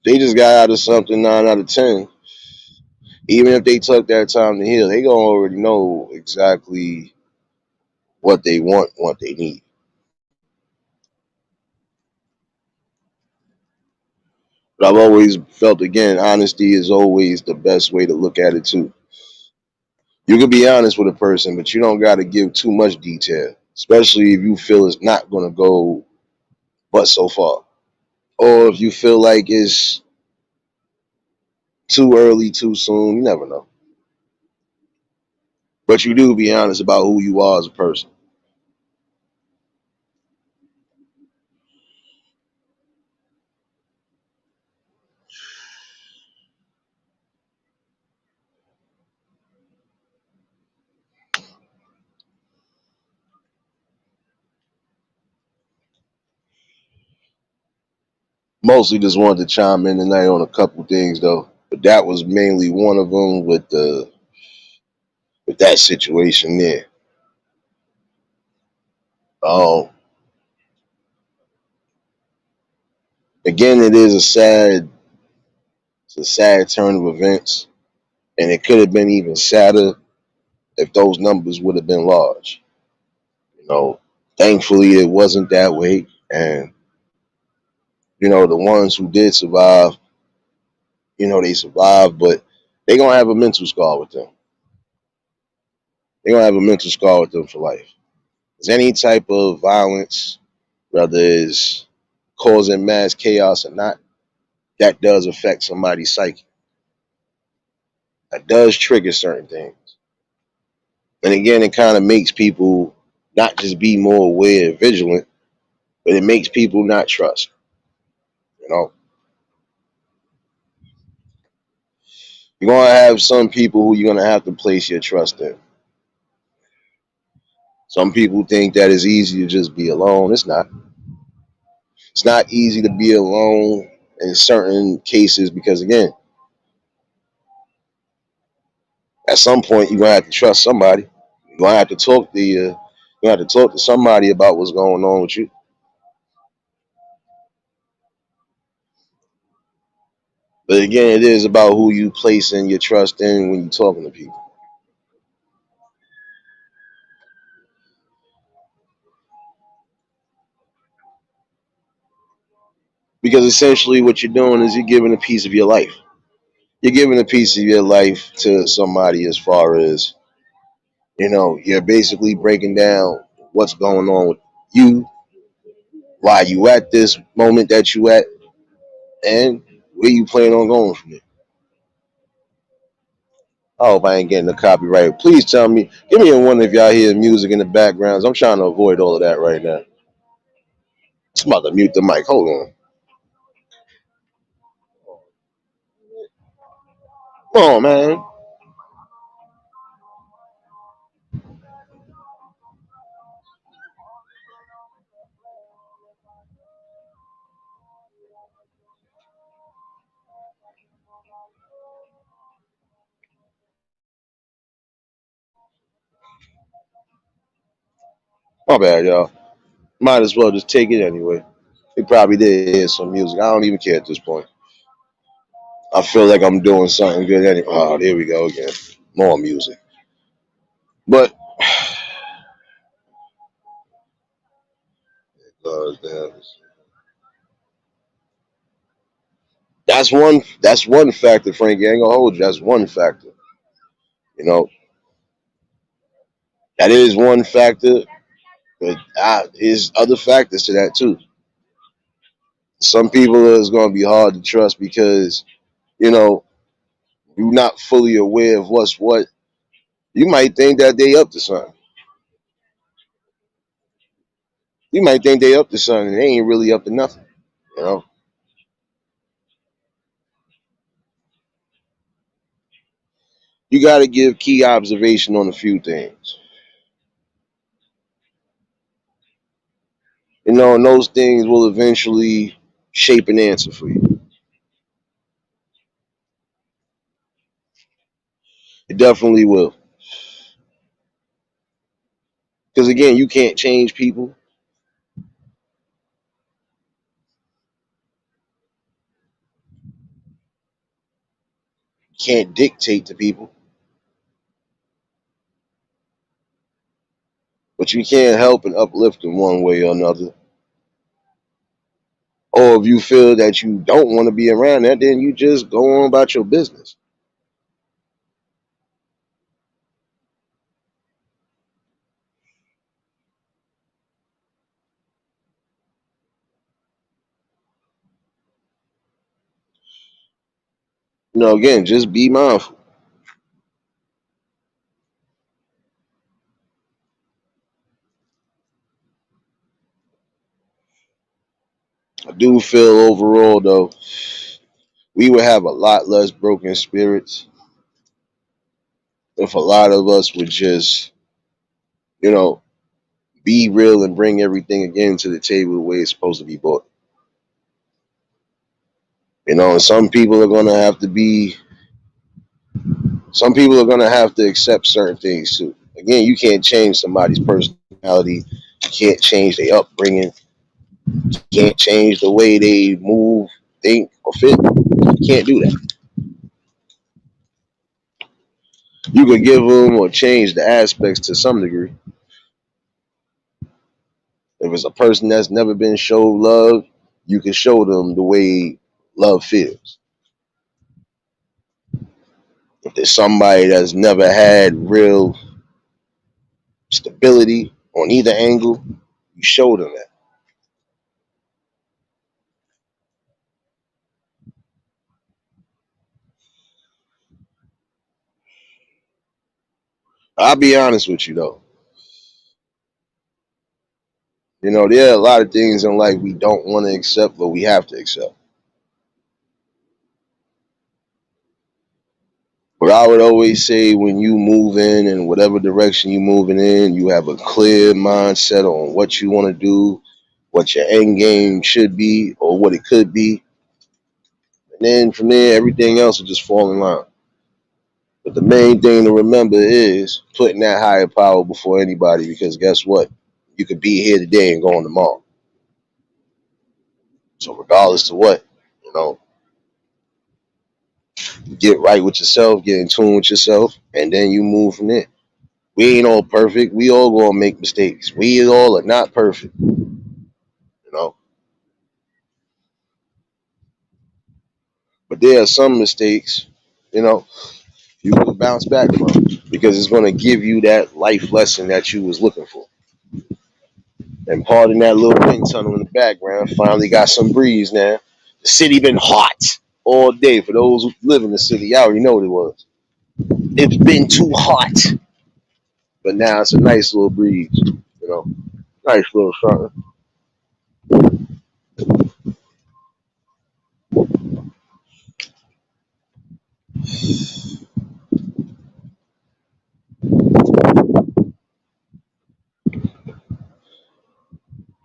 they just got out of something 9 out of 10, even if they took that time to heal, they gonna already know exactly what they want, what they need. But I've always felt again, honesty is always the best way to look at it too. You can be honest with a person, but you don't got to give too much detail, especially if you feel it's not gonna go but so far, or if you feel like it's too early, too soon. You never know. But you do be honest about who you are as a person. Mostly just wanted to chime in tonight on a couple things though, but that was mainly one of them with that situation there. Um, Again, it's a sad turn of events, and it could have been even sadder if those numbers would have been large. You know, thankfully it wasn't that way, and the ones who did survive, they survived, but they gonna have a mental scar with them. They're gonna have a mental scar with them for life. Because any type of violence, whether it's causing mass chaos or not, that does affect somebody's psyche. That does trigger certain things. And again, it kind of makes people not just be more aware and vigilant, but it makes people not trust. You know, you're gonna have some people who you're gonna have to place your trust in. Some people think that it's easy to just be alone. It's not. It's not easy to be alone in certain cases because again, at some point you're gonna have to trust somebody. You're gonna have to talk to you. You have to talk to somebody about what's going on with you. But again, it is about who you placing your trust in when you're talking to people. Because essentially what you're doing is you're giving a piece of your life. You're giving a piece of your life to somebody as far as, you're basically breaking down what's going on with you, why you at this moment that you at, and where you plan on going from there. I hope I ain't getting the copyright. Please tell me, give me a one if y'all hear music in the backgrounds. I'm trying to avoid all of that right now. I'm about to mute the mic. Hold on. Come on, man. My bad, y'all. Might as well just take it anyway. They probably did hear some music. I don't even care at this point. I feel like I'm doing something good anyway. Oh, there we go again. More music. But uh, that's one factor, Frankie. I ain't gonna hold you. That's one factor. You know, that is one factor, but there's other factors to that too. Some people is gonna be hard to trust because you know, you're not fully aware of what's what, you might think that they up to something. You might think they up to something, and they ain't really up to nothing. You know, you got to give key observation on a few things. You know, and those things will eventually shape an answer for you. It definitely will. Because again, you can't change people. You can't dictate to people. But you can't help and uplift them one way or another. Or if you feel that you don't want to be around that, then you just go on about your business. You know, again, just be mindful. I do feel overall, though, we would have a lot less broken spirits if a lot of us would just, you know, be real and bring everything again to the table the way it's supposed to be brought. You know, and some people are going to have to accept certain things too. Again, you can't change somebody's personality. You can't change their upbringing. You can't change the way they move, think, or fit. You can't do that. You could give them or change the aspects to some degree. If it's a person that's never been showed love, you can show them the way love feels. If there's somebody that's never had real stability on either angle, you show them that. I'll be honest with you though. You know, there are a lot of things in life we don't want to accept, but we have to accept. But I would always say when you move in whatever direction you're moving in, you have a clear mindset on what you want to do, what your end game should be, or what it could be. And then from there, everything else will just fall in line. But the main thing to remember is putting that higher power before anybody because guess what? You could be here today and gone tomorrow. So regardless of what, you know, get right with yourself, get in tune with yourself, and then you move from there. We ain't all perfect. We all gonna make mistakes. We all are not perfect, you know. But there are some mistakes, you know, you will bounce back from because it's gonna give you that life lesson that you was looking for. And pardon that little wind tunnel in the background. Finally got some breeze now. The city been hot all day. For those who live in the city, y'all already know what it was. It's been too hot, but now it's a nice little breeze. You know, nice little something.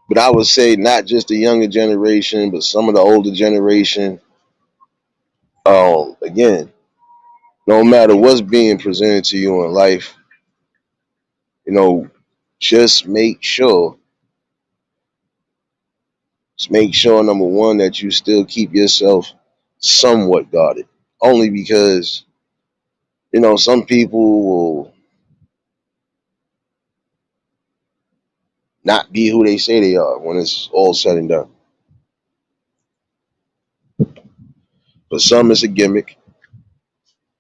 But I would say not just the younger generation, but some of the older generation. Again, no matter what's being presented to you in life, you know, just make sure, just make sure number one that you still keep yourself somewhat guarded. Only because you know some people will not be who they say they are when it's all said and done. For some, it's a gimmick.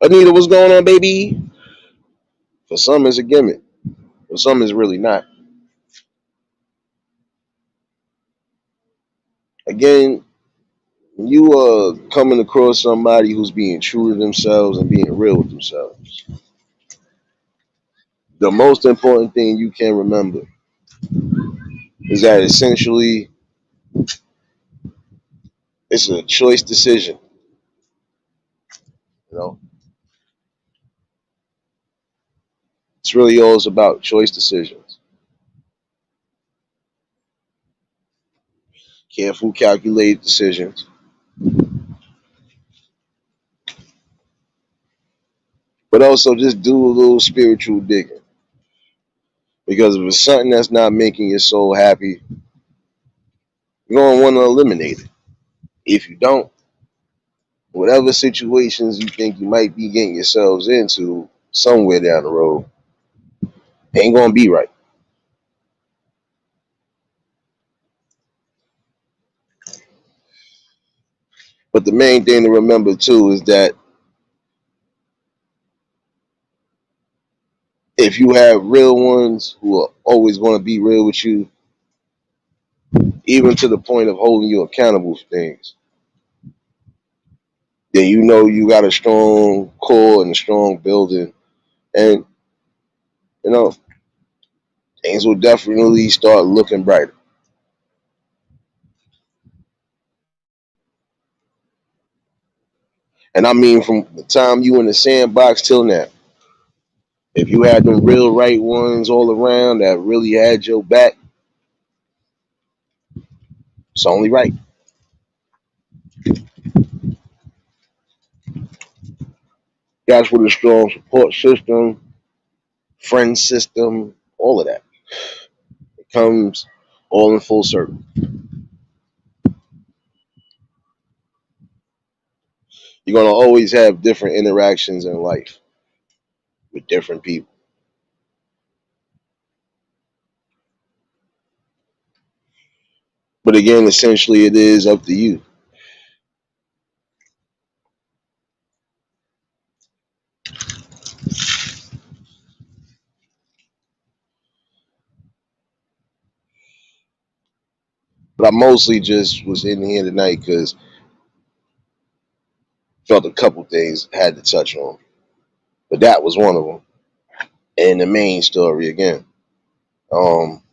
Anita, what's going on, baby? For some, it's a gimmick. For some, it's really not. Again, when you are coming across somebody who's being true to themselves and being real with themselves, the most important thing you can remember is that essentially it's a choice decision. You know, it's really all about choice decisions. Careful, calculated decisions, but also just do a little spiritual digging. Because if it's something that's not making your soul happy, you're gonna want to eliminate it. If you don't, whatever situations you think you might be getting yourselves into somewhere down the road ain't gonna be right. But the main thing to remember too is that if you have real ones who are always going to be real with you, even to the point of holding you accountable for things, then you know you got a strong core and a strong building, and you know things will definitely start looking brighter. And I mean, from the time you in the sandbox till now, if you had them real right ones all around that really had your back, it's only right. Guys with a strong support system, friend system, all of that. It comes all in full circle. You're gonna always have different interactions in life with different people. But again, essentially it is up to you. But I mostly just was in here tonight because felt a couple things I had to touch on. But that was one of them. And the main story again. Um,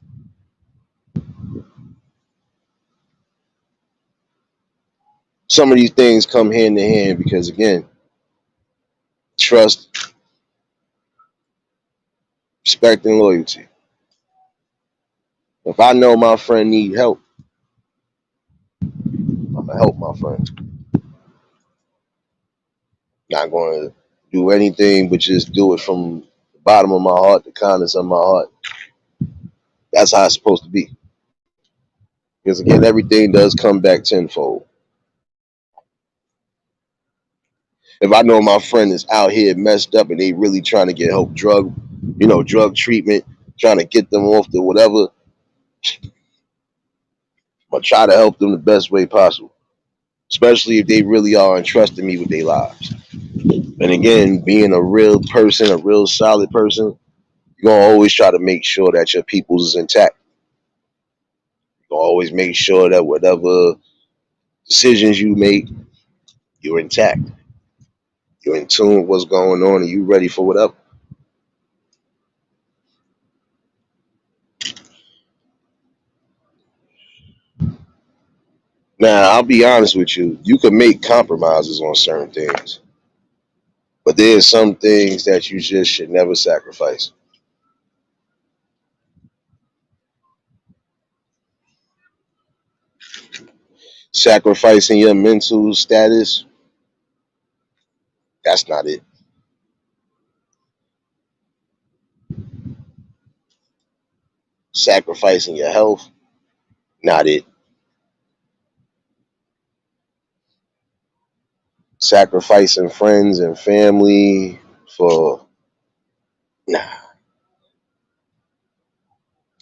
some of these things come hand in hand because again, trust, respect, and loyalty. If I know my friend need help, I'm gonna help my friend. Not gonna do anything but just do it from the bottom of my heart, the kindness of my heart. That's how it's supposed to be. Because again, everything does come back tenfold. If I know my friend is out here messed up and they really trying to get help, drug treatment, trying to get them off the whatever, I'm gonna try to help them the best way possible. Especially if they really are entrusting me with their lives. And again, being a real person, a real solid person, you're gonna always try to make sure that your people's is intact. You're gonna always make sure that whatever decisions you make, you're intact. You're in tune with what's going on and you ready for whatever. Now, I'll be honest with you. You can make compromises on certain things, but there's some things that you just should never sacrifice. Sacrificing your mental status, that's not it. Sacrificing your health, not it. Sacrificing friends and family for, nah.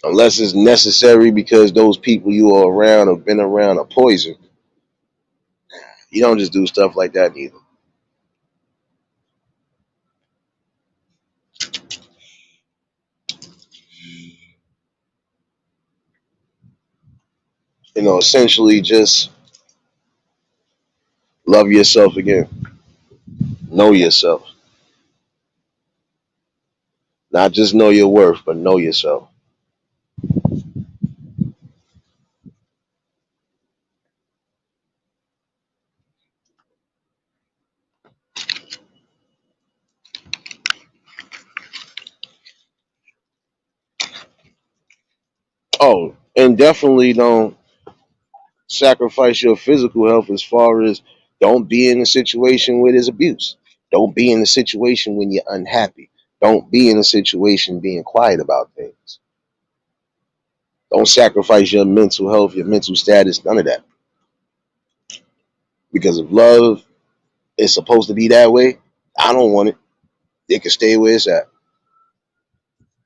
Unless it's necessary because those people you are around or been around are poison. You don't just do stuff like that either. Essentially just Love yourself again. Know yourself. Not just know your worth, but know yourself. Oh, and definitely don't sacrifice your physical health as far as don't be in a situation where there's abuse. Don't be in a situation when you're unhappy. Don't be in a situation being quiet about things. Don't sacrifice your mental health, your mental status, none of that. Because if love is supposed to be that way, I don't want it. It can stay where it's at.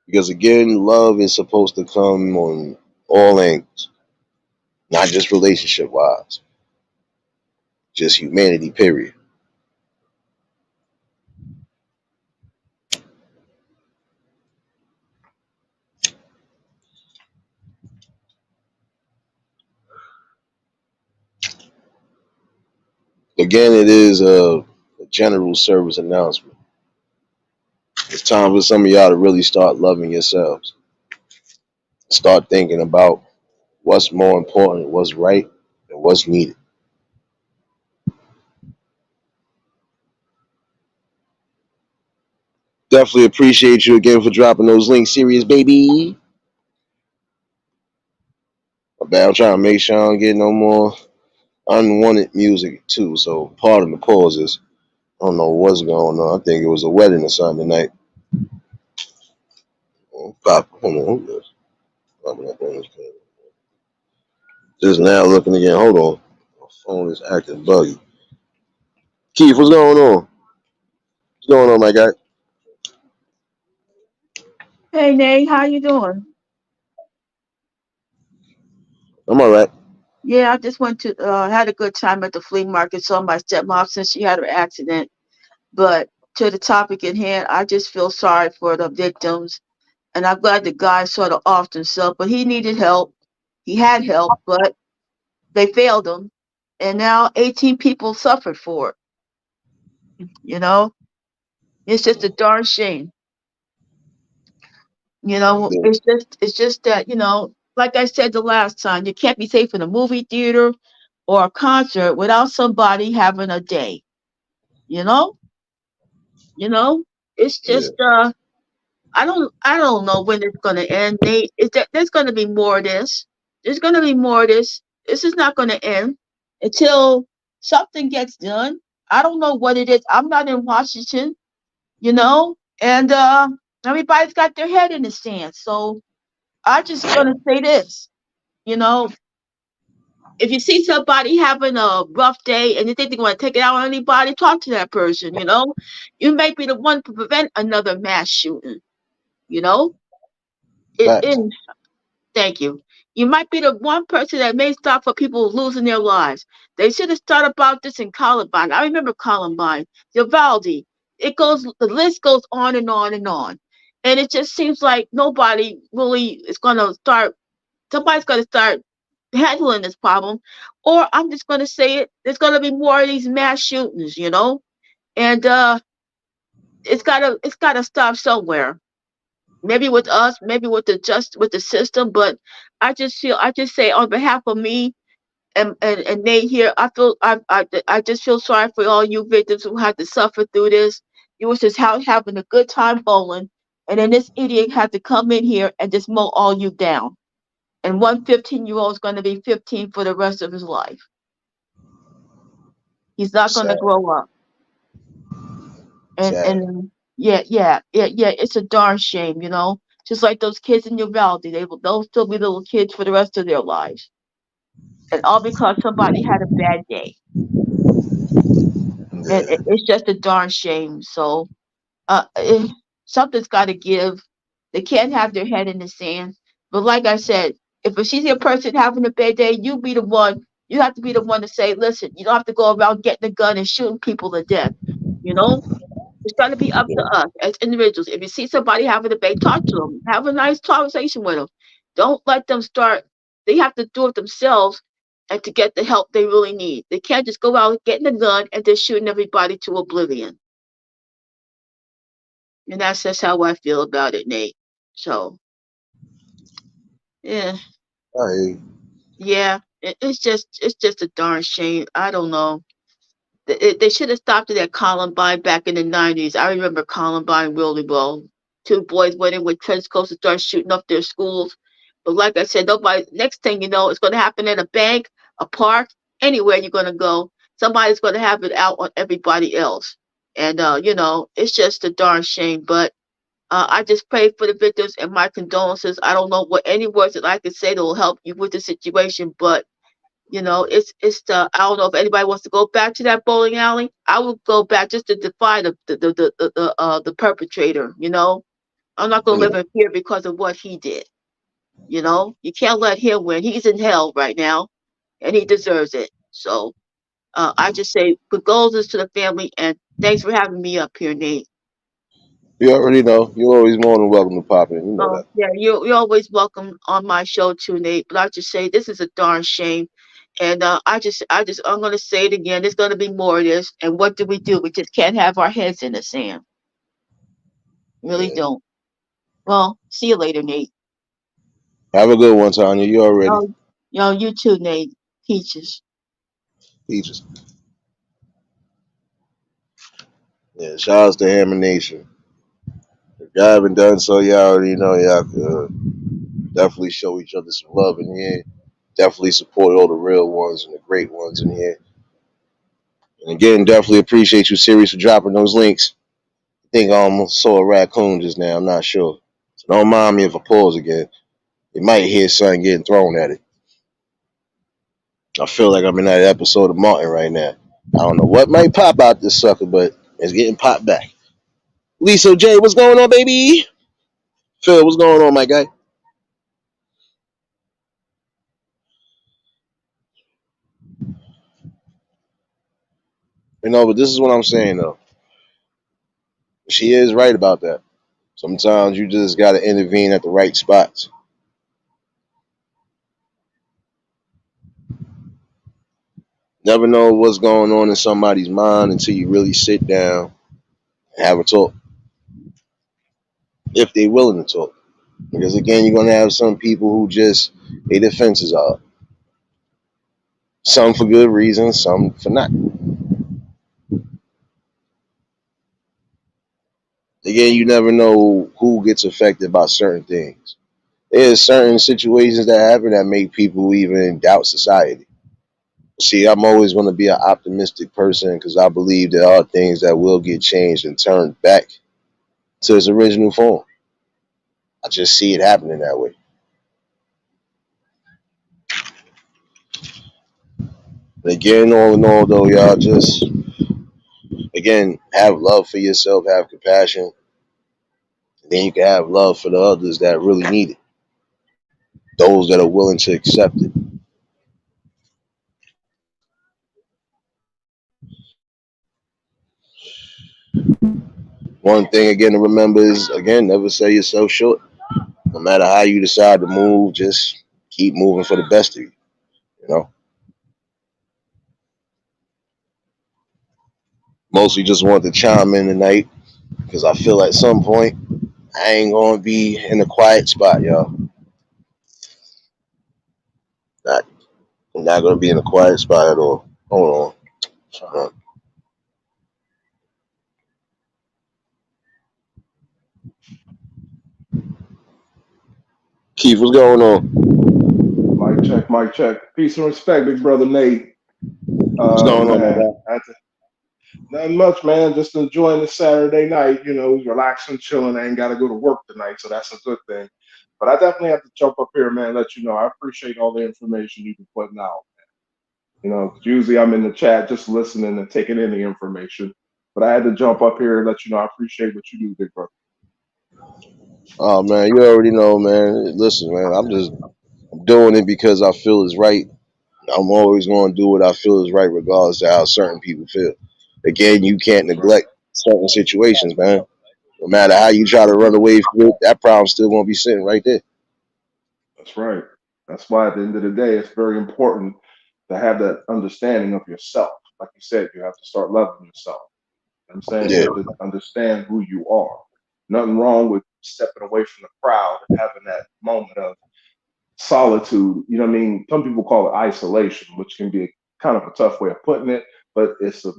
Because again, love is supposed to come on all angles, not just relationship wise, just humanity, period. Again, it is a general service announcement. It's time for some of y'all to really start loving yourselves. Start thinking about what's more important, what's right, and what's needed. Definitely appreciate you again for dropping those links, serious baby. My bad, I'm trying to make sure I don't get no more unwanted music too. So pardon the pauses. I don't know what's going on. I think it was a wedding or something tonight. Oh, pop, hold on, who this? Popping up on this page. Just now looking again. Hold on. My phone is acting buggy. Keith, what's going on? What's going on, my guy? Hey Nate, how you doing? I'm all right. Yeah, I just went to had a good time at the flea market. Saw my stepmom since she had her accident. But to the topic at hand, I just feel sorry for the victims, and I'm glad the guy sort of offed himself. But he needed help. He had help, but they failed him, and now 18 people suffered for it. You know, it's just a darn shame. It's just that like I said the last time, you can't be safe in a movie theater or a concert without somebody having a day. You know, you know. It's Yeah, just I don't know when it's gonna end. Nate, is that there's gonna be more of this. There's gonna be more of this. This is not gonna end until something gets done. I don't know what it is. I'm not in Washington, and everybody's got their head in the sand. So I just gonna say this, you know, if you see somebody having a rough day and you think they're going to take it out on anybody, talk to that person. You may be the one to prevent another mass shooting. You know, it facts. is. Thank you. You might be the one person that may stop for people losing their lives. They should have started about this in Columbine. I remember Columbine, Uvalde. It goes. The list goes on and on and on, and it just seems like nobody really is going to start. Somebody's going to start handling this problem, or I'm just going to say it. There's going to be more of these mass shootings, and it's gotta stop somewhere. Maybe with us, maybe with the system, but I just say on behalf of me and Nate here, I just feel sorry for all you victims who had to suffer through this. You was just out having a good time bowling, and then this idiot had to come in here and just mow all you down. And one 15-year-old is going to be 15 for the rest of his life. He's not going to Sad, grow up. sad. And yeah, it's a darn shame, Just like those kids in Uvalde, they'll still be little kids for the rest of their lives, and all because somebody had a bad day. And Yeah, it's just a darn shame. So something's got to give. They can't have their head in the sand. But like I said, if a senior person having a bad day, you be the one. You have to be the one to say, listen, you don't have to go around getting a gun and shooting people to death. You know, it's got to be up to yeah. us as individuals. If you see somebody having a debate, talk to them. Have a nice conversation with them. Don't let them start. They have to do it themselves. and to get the help they really need. They can't just go out getting a gun and just shooting everybody to oblivion. And that's just how I feel about it, Nate. So, yeah, I yeah, it's just a darn shame. I don't know. They should have stopped it at Columbine back in the 90s. I remember Columbine really well. Two boys went in with trench coats and started shooting up their schools. But like I said, nobody. Next thing you know, it's going to happen at a bank, a park, anywhere you're going to go. Somebody's going to have it out on everybody else. And it's just a darn shame. But I just pray for the victims and my condolences. I don't know what any words that I could say that will help you with the situation, but it's the I don't know if anybody wants to go back to that bowling alley. I would go back just to defy the perpetrator. I'm not gonna live yeah, in fear because of what he did. You can't let him win. He's in hell right now, and he deserves it. So I just say condolences to the family, and thanks for having me up here, Nate. you already know. You're always more than welcome to pop in. You know Oh that. yeah, you're always welcome on my show too, Nate. But I just say this is a darn shame, and I'm gonna say it again. There's gonna be more of this, and what do? We just can't have our heads in the sand. Really Yeah. don't. Well, see you later, Nate. Have a good one, Tanya. You already. Oh, you too, Nate. Peaches. Peaches. Yeah. Shout outs to Hammer Nation. If y'all haven't done so, y'all already know y'all definitely show each other some love in here. Definitely support all the real ones and the great ones in here. And again, definitely appreciate you, Sirius, for dropping those links. I think I almost saw a raccoon just now. I'm not sure. So don't mind me if I pause again. You might hear something getting thrown at it. I feel like I'm in that episode of Martin right now. I don't know what might pop out this sucker, but it's getting popped back. Lisa J, what's going on, baby? Phil, what's going on, my guy? But this is what I'm saying though. She is right about that. Sometimes you just gotta intervene at the right spots. Never know what's going on in somebody's mind until you really sit down and have a talk. If they're willing to talk. Because again, you're gonna have some people who just their defenses are up. Some for good reasons, some for not. Again, you never know who gets affected by certain things. There's certain situations that happen that make people even doubt society. See, I'm always going to be an optimistic person because I believe there are things that will get changed and turned back to its original form. I just see it happening that way. And again, all in all, though, y'all just, again, have love for yourself, have compassion, and then you can have love for the others that really need it, those that are willing to accept it. One thing, again, to remember is, again, never sell yourself short. No matter how you decide to move, just keep moving for the best of you. You know, mostly just want to chime in tonight because I feel at some point I ain't gonna be in a quiet spot, y'all. Not, I'm not gonna be in a quiet spot at all. Hold on. Keith, what's going on? Mic check, mic check. Peace and respect, big brother Nate. What's going on, my Man, guy? nothing much, man. Just enjoying the Saturday night. Relaxing, chilling. I ain't got to go to work tonight, so that's a good thing. But I definitely have to jump up here, man. Let you know I appreciate all the information you've been putting out. 'Cause usually I'm in the chat just listening and taking in the information. But I had to jump up here and let you know I appreciate what you do, big brother. Oh man, you already know, man. Listen, man, I'm doing it because I feel it's right. I'm always going to do what I feel is right, regardless of how certain people feel. Again, you can't That's right. neglect certain situations, man. No matter how you try to run away from it, that problem's still going to be sitting right there. That's right. That's why at the end of the day, it's very important. to have that understanding of yourself. Like you said, you have to start loving yourself. You know what I'm saying, you Yeah, have to understand who you are. Nothing wrong with stepping away from the crowd and having that moment of solitude. You know what I mean? Some people call it isolation, which can be kind of a tough way of putting it, but it's a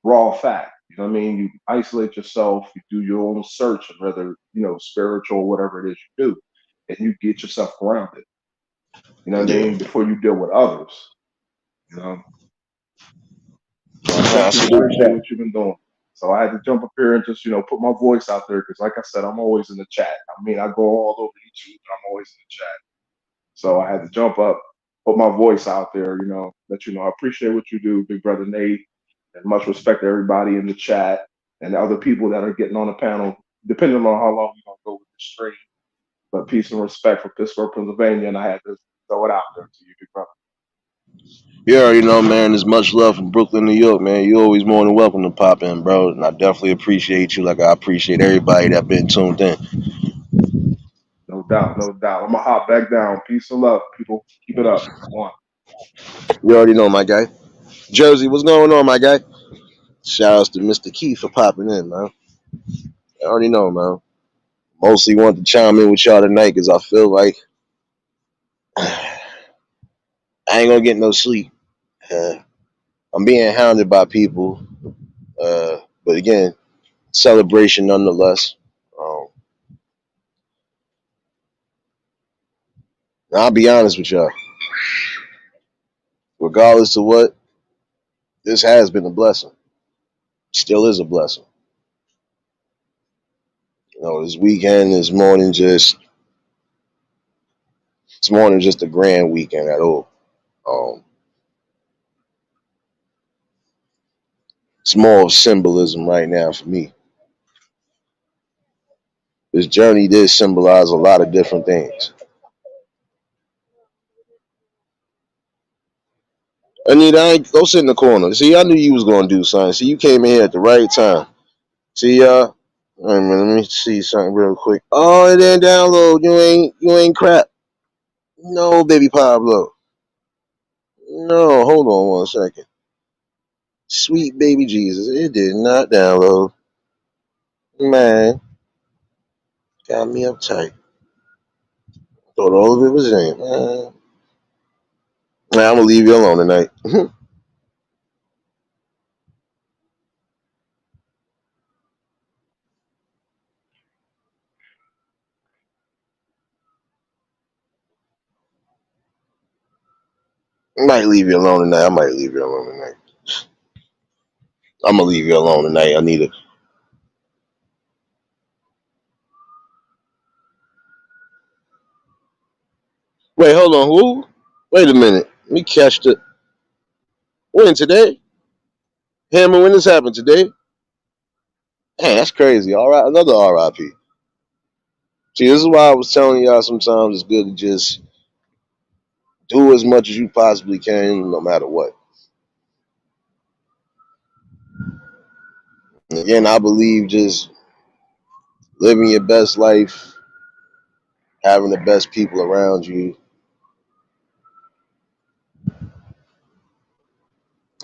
raw fact. You know what I mean? You isolate yourself, you do your own search, and whether spiritual, whatever it is you do, and you get yourself grounded. You know what I yeah. mean? Before you deal with others. You know. So I definitely Absolutely. appreciate what you've been doing. So I had to jump up here and just put my voice out there because, like I said, I'm always in the chat. I mean, I go all over YouTube, but I'm always in the chat. So I had to jump up, put my voice out there, let you know I appreciate what you do, big brother Nate, and much respect to everybody in the chat and the other people that are getting on the panel, depending on how long we're gonna go with the stream. But peace and respect for Pittsburgh, Pennsylvania, and I had to throw it out there to you, big brother. You already know, man. There's much love from Brooklyn, New York, man. You're always more than welcome to pop in, bro. And I definitely appreciate you, like I appreciate everybody that been tuned in. No doubt, no doubt. I'm gonna hop back down. Peace and love, people. Keep it up. One. You already know, my guy. Jersey, what's going on, my guy? Shout outs to Mr. Keith for popping in, man. You already know, man. Mostly want to chime in with y'all tonight because I feel like I ain't gonna get no sleep. Uh, I'm being hounded by people, but again, celebration nonetheless. Um, I'll be honest with y'all. Regardless of what, this has been a blessing. Still is a blessing. This weekend is more than just it's more than just a grand weekend at all. Um, it's more of symbolism right now for me. This journey did symbolize a lot of different things. Anita, go sit in the corner. See, I knew you was gonna do something. See, you came in here at the right time. See, wait a minute, let me see something real quick. Oh, it didn't download. You ain't crap. No, baby Pablo. No, hold on one second. Sweet baby Jesus, it did not download. Man, got me uptight. Thought all of it was in. Man, I'm gonna leave you alone tonight. I might leave you alone tonight. I might leave you alone tonight. I'm gonna leave you alone tonight. I need it. Wait, hold on. Who? Wait a minute. Let me catch the. When today? Hammer, when this happened today? Hey, that's crazy. All right, another RIP. See, this is why I was telling y'all sometimes it's good to just do as much as you possibly can, no matter what. And again, I believe just living your best life, having the best people around you,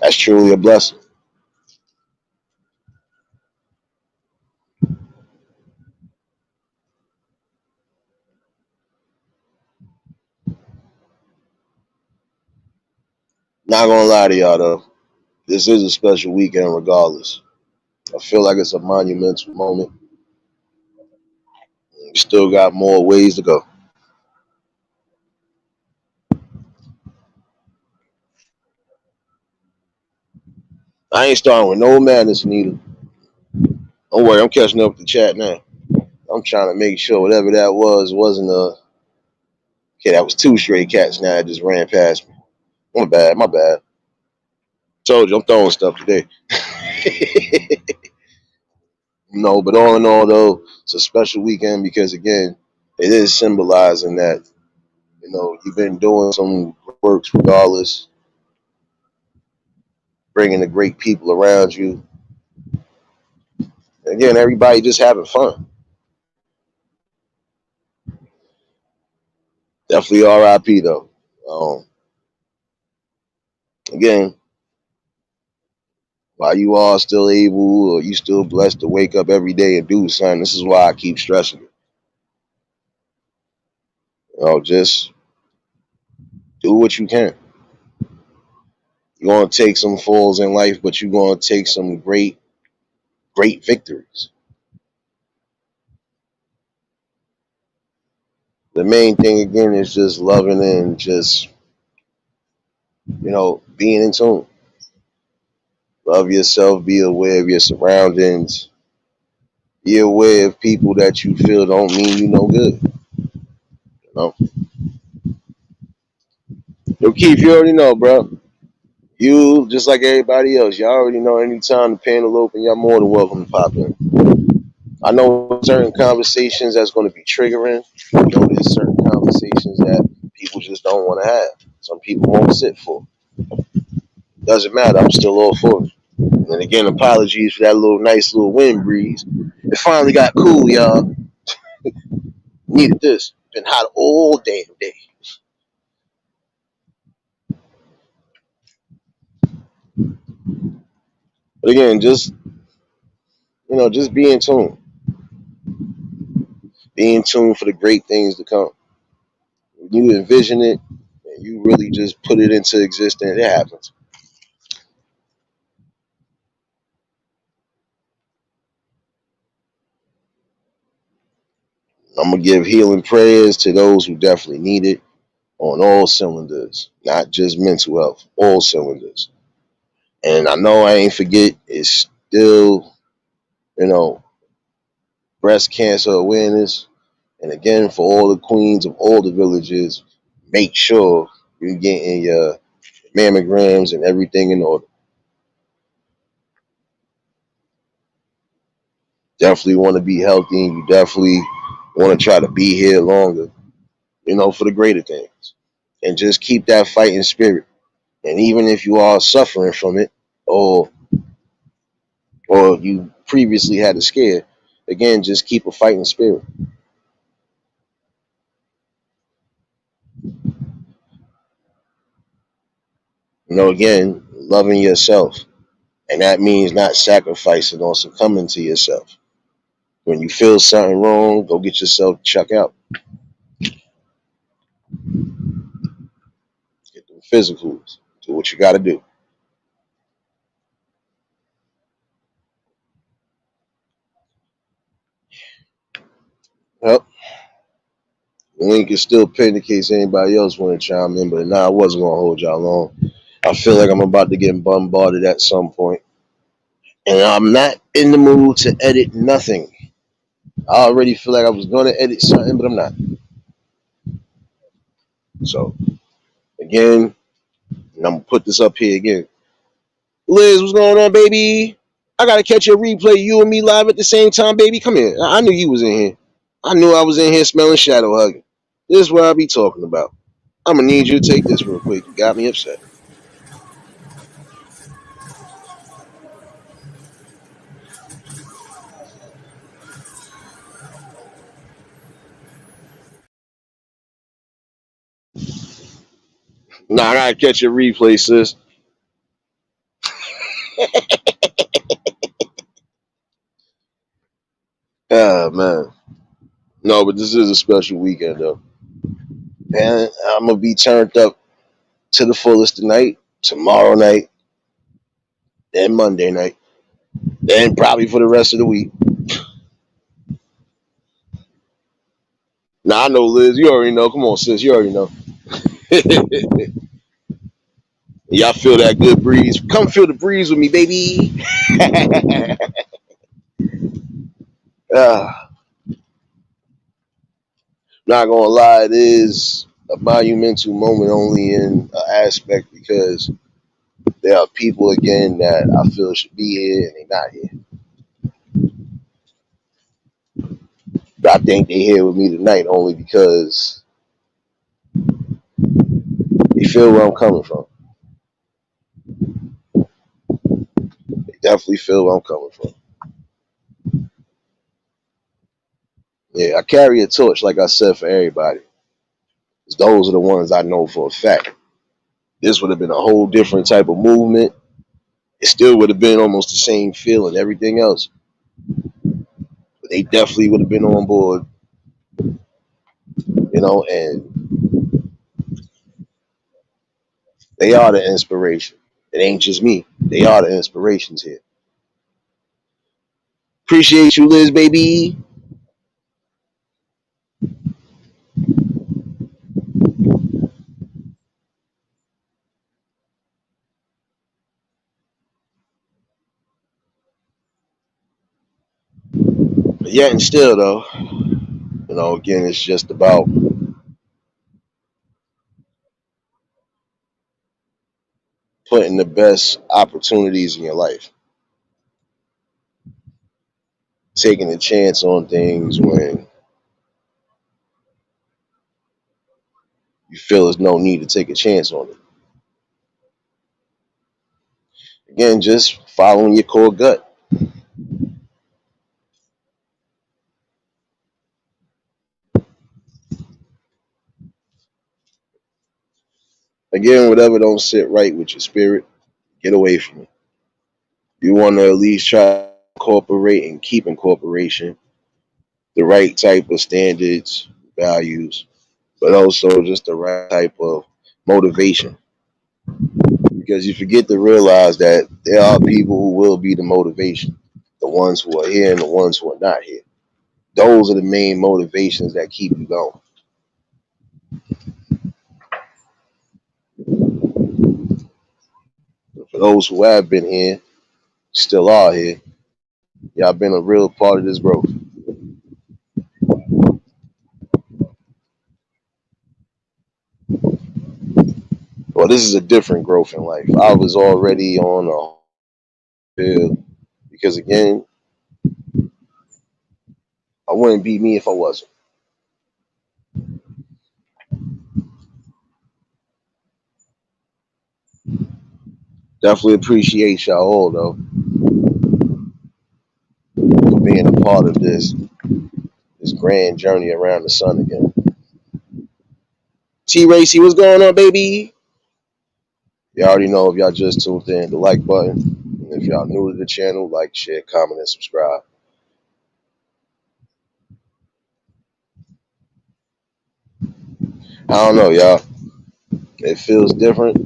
that's truly a blessing. Not gonna lie to y'all though, this is a special weekend regardless. I feel like it's a monumental moment. We still got more ways to go. I ain't starting with no madness, neither. Don't worry, I'm catching up with the chat now. I'm trying to make sure whatever that was wasn't a. Okay, that was two stray cats now that just ran past me. My bad, my bad. Told you I'm throwing stuff today. No, but all in all, though, it's a special weekend because, again, it is symbolizing that, you've been doing some works regardless, bringing the great people around you. Again, everybody just having fun. Definitely RIP, though. Um, Again, while you are still able or you still blessed to wake up every day and do something, this is why I keep stressing it. Just do what you can. You're gonna take some falls in life, but you're gonna take some great, great victories. The main thing again is just loving and just, being in tune. Love yourself, be aware of your surroundings, be aware of people that you feel don't mean you no good. You know? Yo, Keith, you already know, bro. You, just like everybody else, y'all already know anytime the panel open, y'all more than welcome to pop in. I know certain conversations that's going to be triggering. I know there's certain conversations that people just don't want to have. Some people won't sit for. Doesn't matter. I'm still all for it. And again, apologies for that nice little wind breeze. It finally got cool, y'all. Needed this. Been hot all damn day. But again, just be in tune. Be in tune for the great things to come. When you envision it and you really just put it into existence, it happens. I'm gonna give healing prayers to those who definitely need it on all cylinders, not just mental health, all cylinders. And I know I ain't forget it's still, you know, breast cancer awareness. And again, for all the queens of all the villages, make sure you're getting your mammograms and everything in order. Definitely want to be healthy, and you definitely want to try to be here longer, for the greater things. And just keep that fighting spirit. And even if you are suffering from it, or you previously had a scare, again, just keep a fighting spirit. Again, loving yourself. And that means not sacrificing or succumbing to yourself. When you feel something wrong, go get yourself checked out. Get them physicals. Do what you got to do. Well, the link is still pinned in case anybody else want to chime in, but I wasn't going to hold y'all long. I feel like I'm about to get bombarded at some point. And I'm not in the mood to edit nothing. I already feel like I was going to edit something, but I'm not. So, again, and I'm going to put this up here again. Liz, what's going on, baby? I got to catch a replay. You and me live at the same time, baby. Come here. I knew you was in here. I knew I was in here smelling shadow hugging. This is what I be talking about. I'm going to need you to take this real quick. You got me upset. Nah, I got to catch a replay, sis. Ah, man. No, but this is a special weekend, though. And I'm going to be turned up to the fullest tonight, tomorrow night, then Monday night, then probably for the rest of the week. Nah, I know, Liz. You already know. Come on, sis. You already know. Y'all feel that good breeze? Come feel the breeze with me, baby. uh, Not gonna lie, it is a monumental moment only in an aspect because there are people again that I feel should be here and they're not here. But I think they're here with me tonight only because they feel where I'm coming from. They definitely feel where I'm coming from. Yeah, I carry a torch, like I said, for everybody. Those are the ones I know for a fact This would have been a whole different type of movement. It still would have been almost the same feel and everything else. But they definitely would have been on board, and they are the inspiration. It ain't just me. They are the inspirations here. Appreciate you, Liz, baby. But yet and still, though, again, it's just about putting the best opportunities in your life, taking a chance on things when you feel there's no need to take a chance on it. Again, just following your core gut. Again, whatever don't sit right with your spirit, get away from it. You want to at least try to incorporate and keep incorporation the right type of standards, values, but also just the right type of motivation. Because you forget to realize that there are people who will be the motivation, the ones who are here and the ones who are not here. Those are the main motivations that keep you going. For those who have been here, still are here, y'all been a real part of this growth. Well, this is a different growth in life. I was already on a field because, again, I wouldn't be me if I wasn't. Definitely appreciate y'all all, though, for being a part of this grand journey around the sun again. T Racy, what's going on, baby? You already know if y'all just tuned in, the like button. And if y'all new to the channel, like, share, comment, and subscribe. I don't know, y'all. It feels different,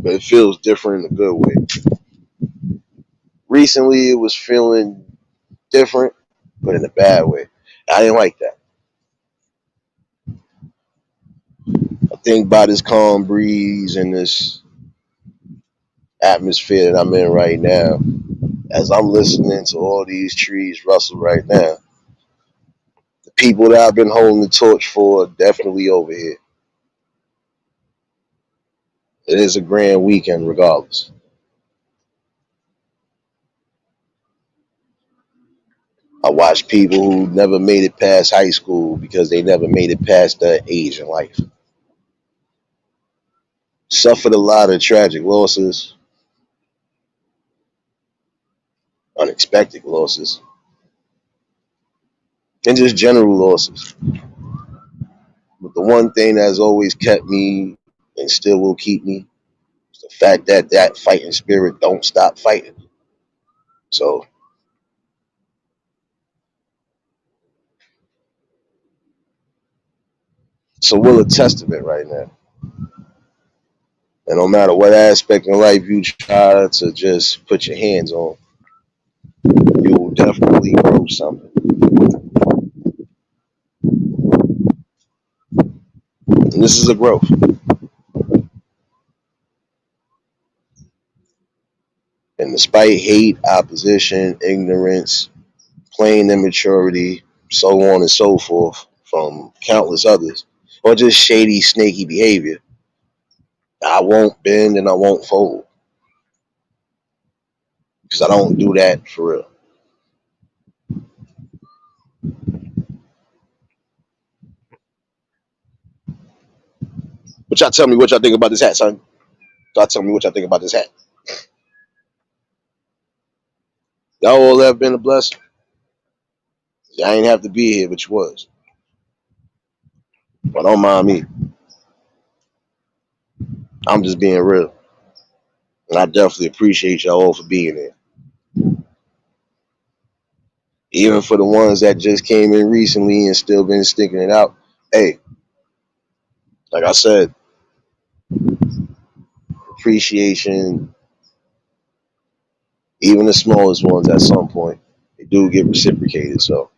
but it feels different in a good way. Recently, it was feeling different, but in a bad way. I didn't like that. I think by this calm breeze and this atmosphere that I'm in right now, as I'm listening to all these trees rustle right now, the people that I've been holding the torch for are definitely over here. It is a grand weekend regardless. I watch people who never made it past high school because they never made it past that age in life. Suffered a lot of tragic losses, unexpected losses, and just general losses. But the one thing that's always kept me and still will keep me is the fact that that fighting spirit don't stop fighting. So, so we're a testament right now. And no matter what aspect in life you try to just put your hands on, you will definitely grow something. And this is a growth. And despite hate, opposition, ignorance, plain immaturity, so on and so forth, from countless others, or just shady, snaky behavior, I won't bend and I won't fold because I don't do that for real. But y'all tell me what y'all think about this hat, son. Y'all tell me what y'all think about this hat. Y'all all have been a blessing. Y'all ain't have to be here, but you was. But don't mind me. I'm just being real. And I definitely appreciate y'all all for being there. Even for the ones that just came in recently and still been sticking it out. Hey, like I said, appreciation, even the smallest ones at some point, they do get reciprocated. So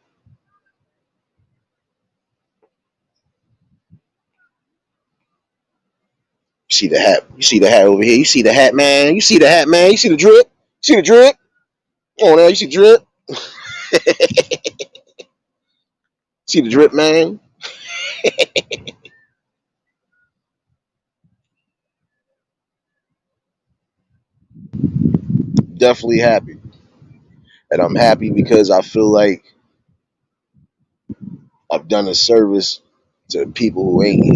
you see the hat. You see the hat over here. You see the hat, man. You see the hat, man. You see the drip. You see the drip. Come on now. You see drip. See the drip, man. Definitely happy. And I'm happy because I feel like I've done a service to people who ain't here.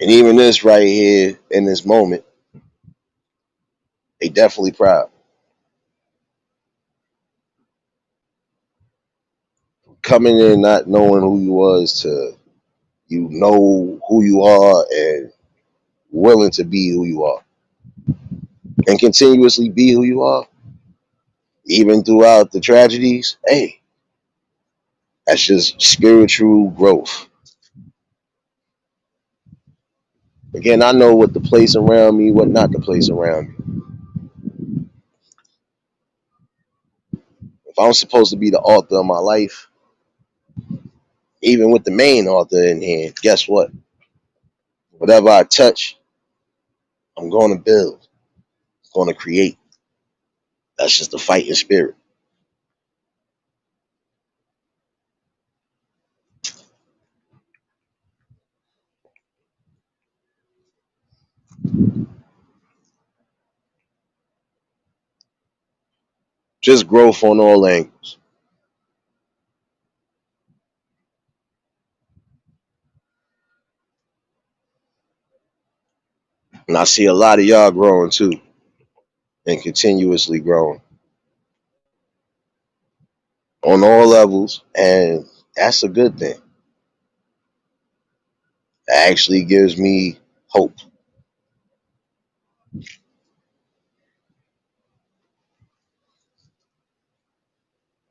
And even this right here in this moment, they definitely proud. Coming in not knowing who you was to you know who you are and willing to be who you are and continuously be who you are, even throughout the tragedies. Hey, that's just spiritual growth. Again, I know what to place around me, what not to place around me. If I'm supposed to be the author of my life, even with the main author in hand, guess what? Whatever I touch, I'm going to build, going to create. That's just the fighting spirit. Just growth on all angles. And I see a lot of y'all growing too and continuously growing on all levels. And that's a good thing. It actually gives me hope.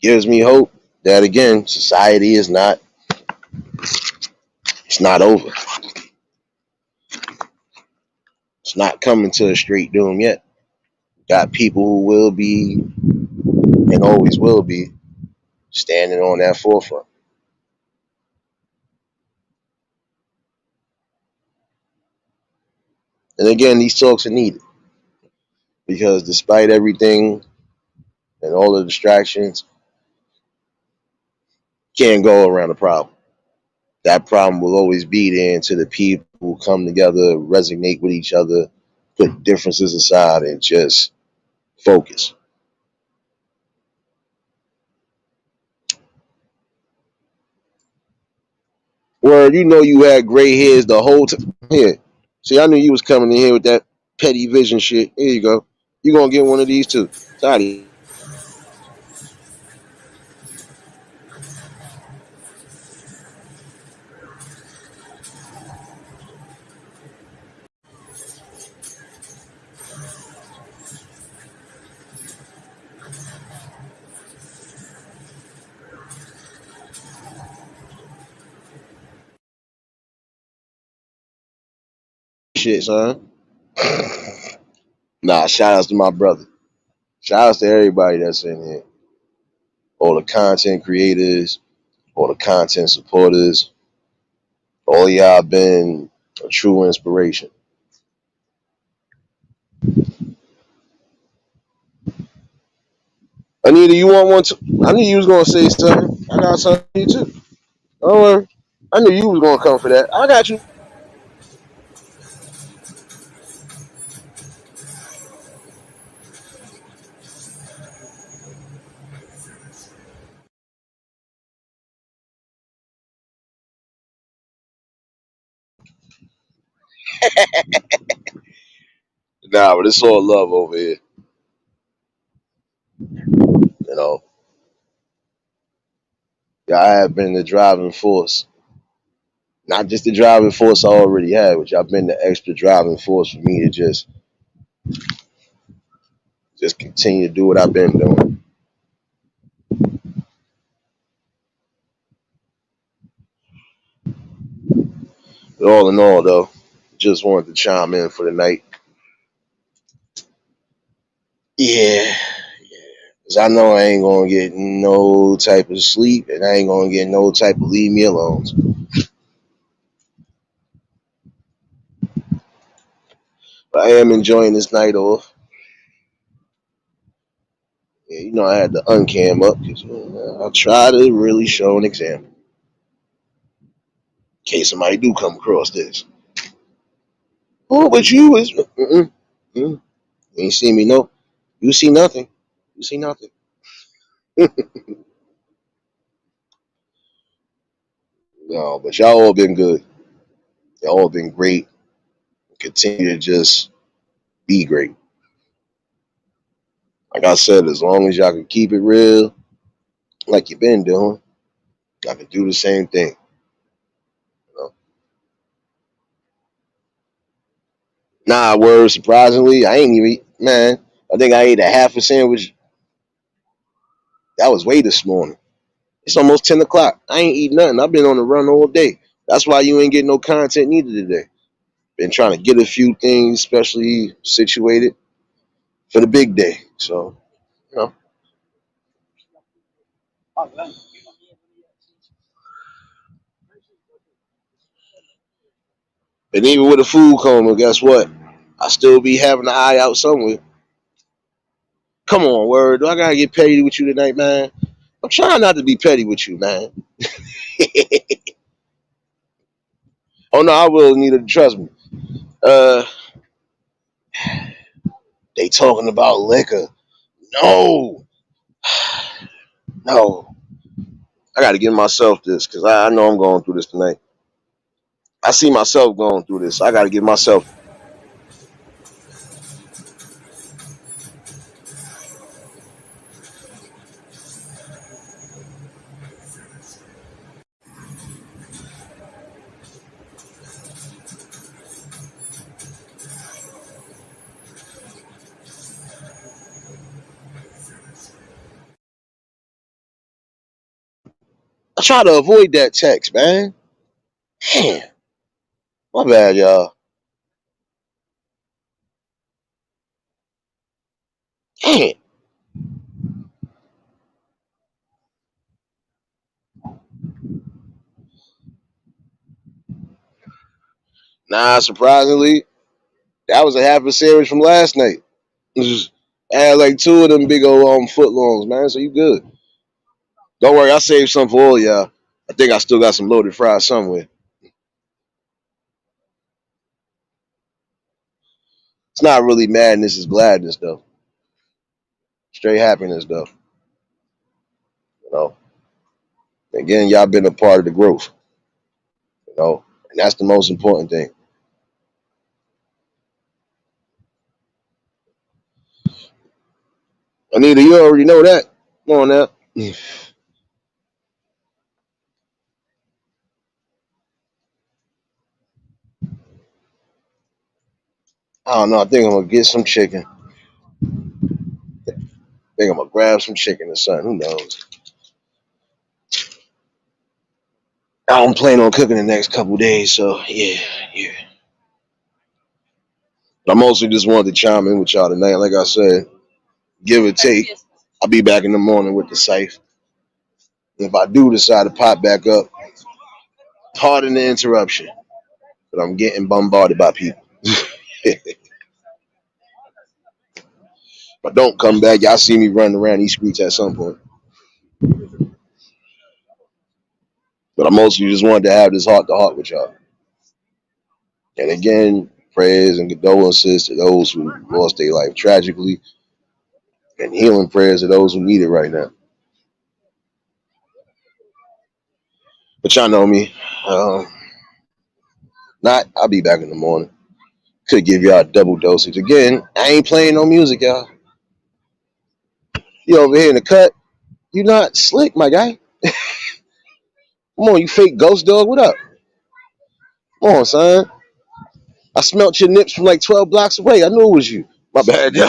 Gives me hope that again, society is not it's not over. It's not coming to a straight doom yet. Got people who will be and always will be standing on that forefront. And again, these talks are needed because despite everything and all the distractions, can't go around the problem. That problem will always be there until the people come together, resonate with each other, put differences aside, and just focus. Where you know you had gray hairs the whole time. Here, see, I knew you was coming in here with that petty vision shit. Here you go. You gonna get one of these too. Sorry. Shit, son. Nah, shout outs to my brother. Shout outs to everybody that's in here. All the content creators, all the content supporters. All y'all been a true inspiration. Anita, you want one too? I knew you was gonna say something. I got something for you too. Don't worry. I knew you was gonna come for that. I got you. Nah, but it's all love over here. You know, Y'all have been the driving force. Not just the driving force I already had, but y'all been the extra driving force for me to just continue to do what I've been doing. But all in all, though, just wanted to chime in for the night. Yeah, because I know I ain't gonna get no type of sleep, and I ain't gonna get no type of leave me alone. But I am enjoying this night off. Yeah, you know I had to uncam up because I'll try to really show an example in case somebody do come across this. Oh, but you is you ain't see me, no. You see nothing. You see nothing. No, but y'all all been good. Y'all all been great. Continue to just be great. Like I said, as long as y'all can keep it real, like you've been doing, y'all can do the same thing. You know? Nah, word, surprisingly, I ain't even, man, I think I ate a half a sandwich. That was way this morning. It's almost 10 o'clock. I ain't eat nothing. I've been on the run all day. That's why you ain't getting no content neither today. Been trying to get a few things, especially situated for the big day. So, you know. And even with a food coma, guess what? I still be having an eye out somewhere. Come on, word. Do I gotta get petty with you tonight, man? I'm trying not to be petty with you, man. Oh no, I will need to trust me. Uh, they talking about liquor. No, no. I got to give myself this because I know I'm going through this tonight. I see myself going through this. I got to give myself. I try to avoid that text, man. Damn, my bad, y'all. Damn. Nah, surprisingly, that was a half a sandwich from last night. Just had like two of them big old foot longs, man. So you good? Don't worry, I saved some for all y'all. I think I still got some loaded fries somewhere. It's not really madness, it's gladness though. Straight happiness though. You know. Again, y'all been a part of the growth. You know, and that's the most important thing. Anita, you already know that. Come on now. I don't know. I think I'm gonna get some chicken. I think I'm gonna grab some chicken or something. Who knows? I don't plan on cooking the next couple days, so yeah, yeah. But I mostly just wanted to chime in with y'all tonight. Like I said, give or take, I'll be back in the morning with the scythe. If I do decide to pop back up, pardon the interruption, but I'm getting bombarded by people. If I don't come back, y'all see me running around these streets at some point. But I mostly just wanted to have this heart to heart with y'all. And again, prayers and condolences to those who lost their life tragically, and healing prayers to those who need it right now. But y'all know me. Um, Not, I'll be back in the morning. Could give y'all a double dosage. Again, I ain't playing no music, y'all. You over here in the cut. You not slick, my guy. Come on, you fake ghost dog. What up? Come on, son. I smelt your nips from like 12 blocks away. I knew it was you. My bad, yo.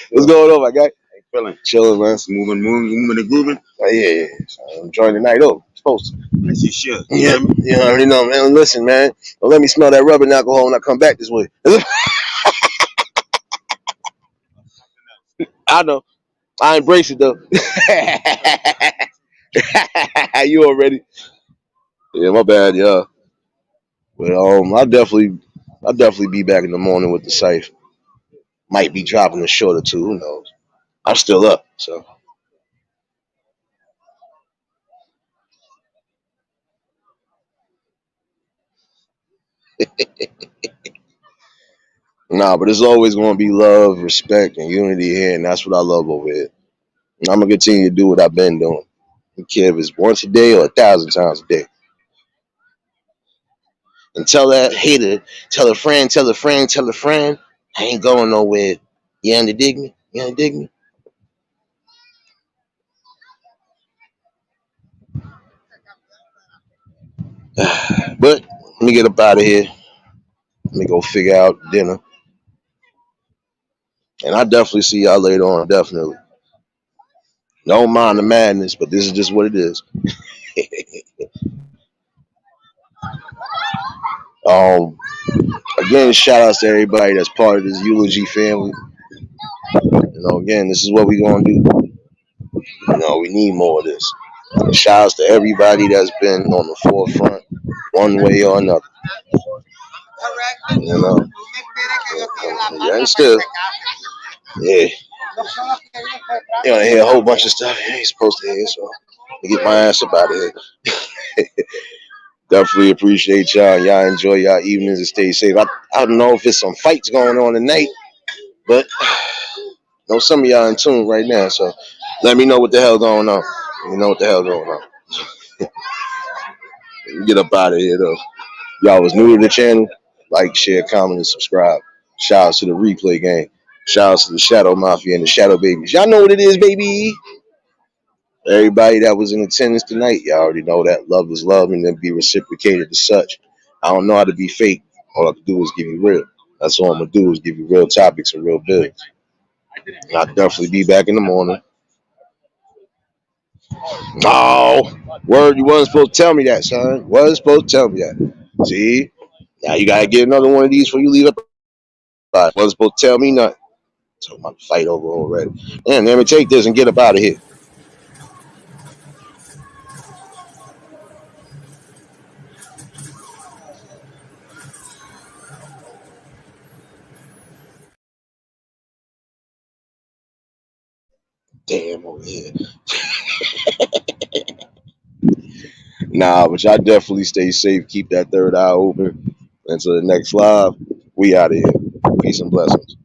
What's going on, my guy? Feeling. Chilling, man. Moving and grooving. Oh, yeah. So I'm enjoying the night over. Supposed to. As you should. Yeah, you already know, man. Listen, man. Don't let me smell that rubbing alcohol when I come back this way. I know. I embrace it though. You already? Yeah, my bad, yeah. But I'll definitely be back in the morning with the cypher. Might be dropping a short or two. Who knows? I'm still up, so nah. But it's always gonna be love, respect, and unity here, and that's what I love over here. And I'm gonna continue to do what I've been doing. I don't care if it's once a day or 1,000 times a day. And tell that hater, tell a friend, tell a friend, tell a friend, I ain't going nowhere. You underdig me? You underdig me? But let me get up out of here. Let me go figure out dinner. And I definitely see y'all later on, definitely. Don't mind the madness, but this is just what it is. um, Again, shout outs to everybody that's part of this eulogy family. Again, this is what we gonna do. We need more of this. Shout outs to everybody that's been on the forefront, one way or another. You know, and still, yeah, hear a whole bunch of stuff you ain't supposed to hear. So, let me get my ass up out of here. Definitely appreciate y'all. Y'all enjoy y'all evenings and stay safe. I don't know if it's some fights going on tonight, but know some of y'all in tune right now. So let me know what the hell going on. You know what the hell going on. Get up out of here though. Y'all was new to the channel. Like, share, comment, and subscribe. Shout out to the replay gang. Shout out to the Shadow Mafia and the Shadow Babies. Y'all know what it is, baby. Everybody that was in attendance tonight, y'all already know that love is love and then be reciprocated as such. I don't know how to be fake. All I can do is give you real. That's all I'm gonna do is give you real topics and real bills. And I'll definitely be back in the morning. No, word, you wasn't supposed to tell me that, son. Wasn't supposed to tell me that. See, now you gotta get another one of these before you leave up. Wasn't supposed to tell me nothing. So I'm about to fight over already. And let me take this and get up out of here. Damn over here. Nah, but y'all definitely stay safe. Keep that third eye open. Until the next live, we out of here. Peace and blessings.